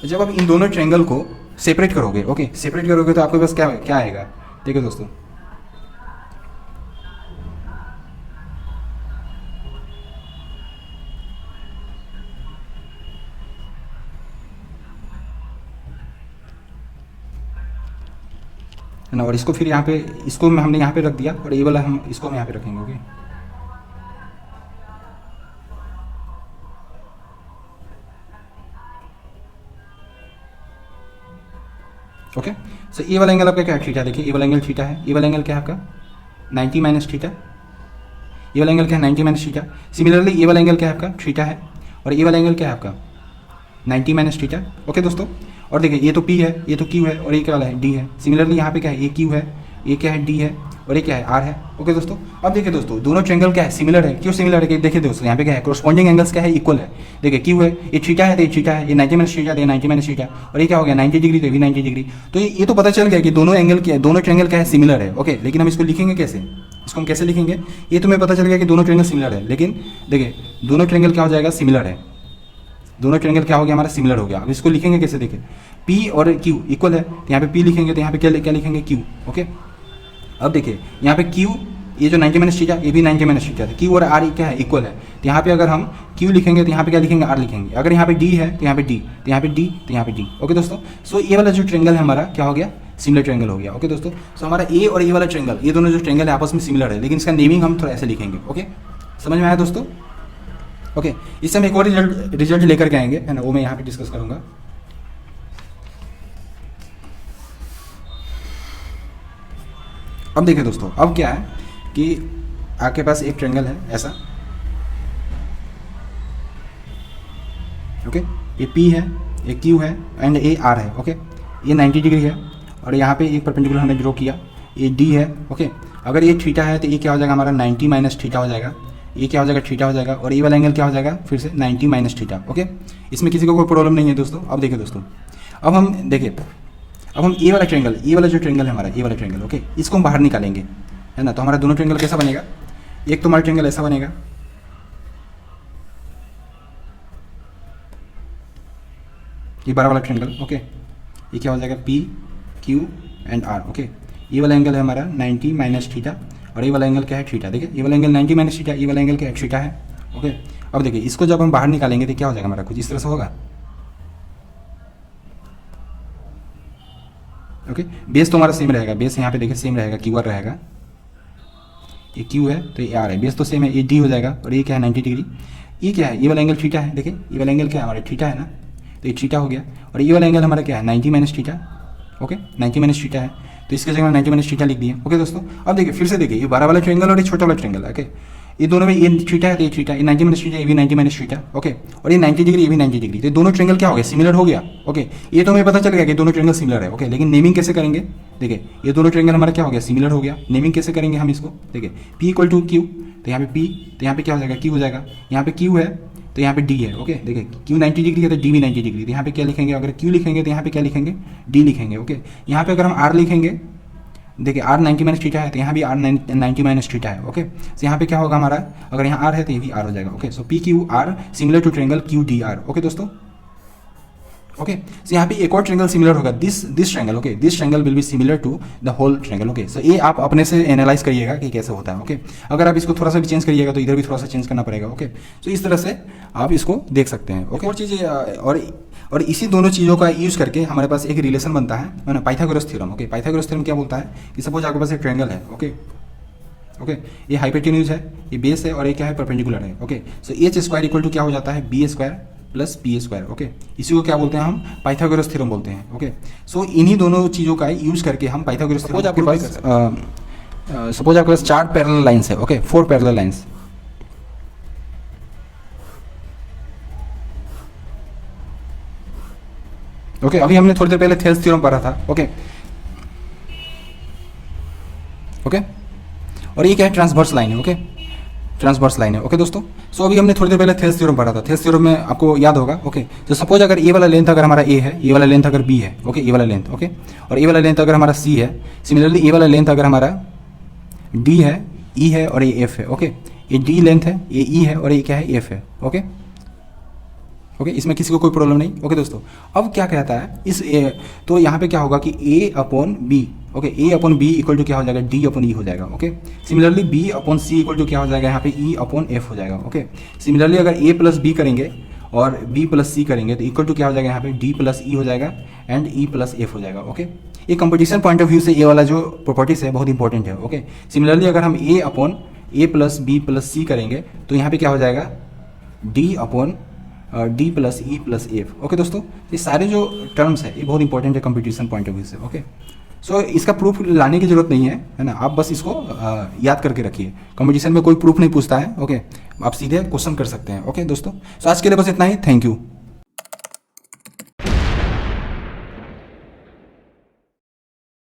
जब आप इन दोनों ट्रायंगल को सेपरेट करोगे, ओके, सेपरेट करोगे तो आपके पास क्या आएगा, देखिए दोस्तों, है ना। और इसको फिर यहाँ पे, इसको हमने यहाँ पे रख दिया और ये वाला हम इसको हम यहाँ पे रखेंगे, ओके। ओके सो ये वाला एंगल आपका क्या है, थीटा। देखिए ये वाला एंगल थीटा है, ये वाला एंगल क्या है आपका 90 माइनस थीटा, ये वाला एंगल क्या है 90 माइनस थीटा। सिमिलरली ये वाला एंगल क्या है आपका थीटा है और ये वाला एंगल क्या है आपका 90 माइनस थीटा, ओके दोस्तों। और देखिए ये तो P है, ये तो Q है और ये क्या वाला है D है। सिमिलरली यहाँ पे क्या है, ये Q है, ये क्या है D है और ये क्या है R है। ओके दोस्तों, अब देखिए दोस्तों दोनों ट्रायंगल क्या है, सिमिलर है। क्यों सिमिलर है कि देखिए दोस्तों यहाँ पे क्या है, कोरस्पॉन्डिंग एंगल्स क्या है, इक्वल है। देखिए Q है, ये थीटा है तो ये थीटा है, ये 90 माइनस थीटा, ये 90 माइनस थीटा और ये क्या हो गया 90 डिग्री, तो ये भी 90 डिग्री। तो ये तो पता चल गया कि दोनों एंगल क्या है, दोनों ट्रायंगल क्या है, सिमिलर है। ओके, लेकिन हम इसको लिखेंगे कैसे, इसको हम कैसे लिखेंगे, ये तुम्हें पता चल गया कि दोनों ट्रायंगल सिमिलर है। लेकिन देखिए दोनों ट्रायंगल क्या हो जाएगा, सिमिलर है। दोनों ट्रायंगल क्या हो गया हमारा, सिमिलर हो गया। अब इसको लिखेंगे कैसे, देखिए P और Q इक्वल है तो यहाँ पे P लिखेंगे तो यहाँ पे क्या लिखेंगे Q। ओके, अब देखिए यहाँ पे Q, ये जो 90 माइनस थीटा, ये भी 90 माइनस थीटा है। Q और R क्या है, इक्वल है। तो यहाँ पे अगर हम Q लिखेंगे तो यहाँ पे क्या लिखेंगे, R लिखेंगे। अगर यहाँ पे D है तो यहाँ पे D, तो यहाँ पे D, तो यहाँ पे D। ओके दोस्तों, सो ये वाला जो ट्रायंगल है हमारा क्या हो गया, सिमिलर ट्रायंगल हो गया। ओके दोस्तों, सो हमारा ए और ये वाला ट्रायंगल, ये दोनों जो ट्रायंगल है आपस में सिमिलर है, लेकिन इसका नेमिंग हम थोड़ा ऐसे लिखेंगे। ओके, समझ में आया दोस्तों। ओके, इससे हम एक और रिजल्ट लेकर के आएंगे, है ना, वो मैं यहाँ पे डिस्कस करूँगा। अब देखिए दोस्तों, अब क्या है कि आपके पास एक ट्रायंगल है ऐसा। ओके, ये P है, ये Q है एंड ये R है। ओके, ये 90 डिग्री है और यहाँ पे एक परपेंडिकुलर हमने ड्रॉ किया, ये D है। ओके, अगर ये थीटा है तो ये क्या हो जाएगा हमारा 90 माइनस थीटा हो जाएगा, ये क्या हो जाएगा थीटा हो जाएगा और ये वाला एंगल क्या हो जाएगा फिर से 90 माइनस थीटा। ओके, इसमें किसी को कोई प्रॉब्लम नहीं है दोस्तों। अब देखिए दोस्तों, अब हम देखिए, अब हम ये वाला ट्रायंगल, ये वाला जो ट्रायंगल है हमारा, ये वाला ट्रायंगल, ओके, इसको हम बाहर निकालेंगे, है ना। तो हमारा दोनों ट्रायंगल कैसा बनेगा, एक तो हमारा ट्रायंगल ऐसा बनेगा, ये बड़ा वाला ट्रायंगल। ओके, ये क्या हो जाएगा P Q and R। Okay, ये वाला एंगल है हमारा 90 माइनस थीटा और ये वाला एंगल क्या है थीटा। देखिए ये वाला एंगल 90 माइनस थीटा, ये वाला एंगल क्या है थीटा है। ओके, अब देखिए इसको जब हम बाहर निकालेंगे तो क्या हो जाएगा हमारा, कुछ इस तरह से होगा। ओके, बेस तो हमारा सेम रहेगा, बेस यहाँ पे देखिए सेम रहेगा, Q R रहेगा, ये Q है तो ये R है, बेस तो सेम है, ये D हो जाएगा और ये क्या है 90 डिग्री। ये क्या है, ये वाला एंगल थीटा है। देखिए ये वाला एंगल क्या है हमारा थीटा है ना, तो ये थीटा हो गया और ये वाला एंगल हमारा क्या है 90 minus theta. Okay, 90 minus theta है तो इसके जगह 90 माइनस थीटा लिख दिए। ओके दोस्तों, अब देखिए फिर से देखिए, ये बड़ा वाला ट्रायंगल और ये छोटा वाला ट्रायंगल। ओके, ये दोनों में ये थीटा है तो ये थीटा, ये 90 माइनस थीटा, ये भी 90 माइनस थीटा। ओके, और ये 90 डिग्री, ये भी 90 डिग्री, तो दोनों ट्रायंगल क्या हो गया, सिमिलर हो गया। ओके, ये तो हमें पता चल गया कि दोनों ट्रायंगल सिमिलर है। ओके, लेकिन नेमिंग कैसे करेंगे, देखिए ये दोनों ट्रायंगल हमारा क्या हो गया, सिमिलर हो गया। नेमिंग कैसे करेंगे हम इसको, देखिए P इक्वल टू Q, तो यहाँ पे P, तो यहाँ पे क्या हो जाएगा Q हो जाएगा, यहाँ पे Q है तो यहाँ पे D है। ओके, देखिए Q 90 डिग्री है तो D भी 90 डिग्री, तो यहाँ पे क्या लिखेंगे, अगर Q लिखेंगे तो यहाँ पे क्या लिखेंगे, D लिखेंगे। ओके, यहाँ पे अगर हम R लिखेंगे, देखिए R 90 माइनस थीटा है तो यहाँ भी R 90 माइनस थीटा है। ओके, तो यहाँ पे क्या होगा हमारा, अगर यहाँ R है तो ये भी R हो जाएगा। Okay, so P Q R similar to triangle Q D R। Okay दोस्तों, ओके, सो यहाँ पे एक और ट्रायंगल सिमिलर होगा, this triangle. Okay, this triangle will be similar to the whole triangle. Okay, so ये आप अपने से एनालाइज करिएगा कि कैसे होता है। ओके, अगर आप इसको थोड़ा सा भी चेंज करिएगा तो इधर भी थोड़ा सा चेंज करना पड़ेगा। ओके, सो इस तरह से आप इसको देख सकते हैं। ओके, और चीज़ें और इसी दोनों चीज़ों का यूज़ करके हमारे पास एक रिलेशन बनता है ना, Pythagoras theorem. Okay, Pythagoras theorem क्या बोलता है कि सपोज आपके पास एक ट्रायंगल है। ओके, ओके, ये हाइपोटेन्यूज है, ये बेस है और ये क्या है परपेंडिकुलर है। Okay, so H square equal to क्या हो जाता है, B square plus P square. Okay, इसी को क्या बोलते हैं हम, पाइथागोरस थ्योरम बोलते हैं। ओके, सो इन्हीं दोनों चीज़ों का यूज़ करके हम पाइथागोरस थ्योरम, सपोज आपके पास 4 पैरेलल लाइंस है। Okay, 4 parallel lines. ओके, अभी हमने थोड़ी देर पहले थेल्स थ्योरम पढ़ा था। ओके, ओके, और ये क्या है, ट्रांसवर्स लाइन है। ओके, ट्रांसवर्स लाइन है। ओके दोस्तों, सो अभी हमने थोड़ी देर पहले थेल्स थ्योरम पढ़ा था। थेल्स थ्योरम में आपको याद होगा। ओके, तो सपोज अगर ये वाला लेंथ अगर हमारा ए है, ये वाला लेंथ अगर बी है। ओके, ये वाला लेंथ। ओके, और ये वाला लेंथ अगर हमारा सी है, सिमिलरली ये वाला लेंथ अगर हमारा डी है, ई है और ये एफ है। ओके, ये डी लेंथ है, ये ई है और ये क्या है, एफ है। ओके, ओके, इसमें किसी को कोई प्रॉब्लम नहीं। ओके दोस्तों, अब क्या कहता है इस तो यहाँ पे क्या होगा कि A upon B. Okay, A upon B equal to क्या हो जाएगा, डी अपॉन ई हो जाएगा। Okay, similarly B upon C equal to क्या हो जाएगा, यहाँ पे ई अपॉन एफ हो जाएगा। ओके, सिमिलरली अगर ए प्लस बी करेंगे और बी प्लस सी करेंगे तो इक्वल टू क्या हो जाएगा, यहाँ पे डी प्लस ई हो जाएगा एंड ई प्लस एफ हो जाएगा। ओके, ये कंपटीशन पॉइंट ऑफ व्यू से ये वाला जो प्रॉपर्टीज है बहुत इंपॉर्टेंट है। ओके, सिमिलरली अगर हम ए अपॉन ए प्लस बी प्लस सी करेंगे तो यहाँ पे क्या हो जाएगा, D upon D plus E plus F. Okay दोस्तों, ये सारे जो टर्म्स है ये बहुत इंपॉर्टेंट है कंपटीशन पॉइंट ऑफ व्यू से। ओके, सो इसका प्रूफ लाने की जरूरत नहीं है ना, आप बस इसको याद करके रखिए। कंपटीशन में कोई प्रूफ नहीं पूछता है। ओके, आप सीधे क्वेश्चन कर सकते हैं। ओके दोस्तों, सो आज के लिए बस इतना ही। Thank you.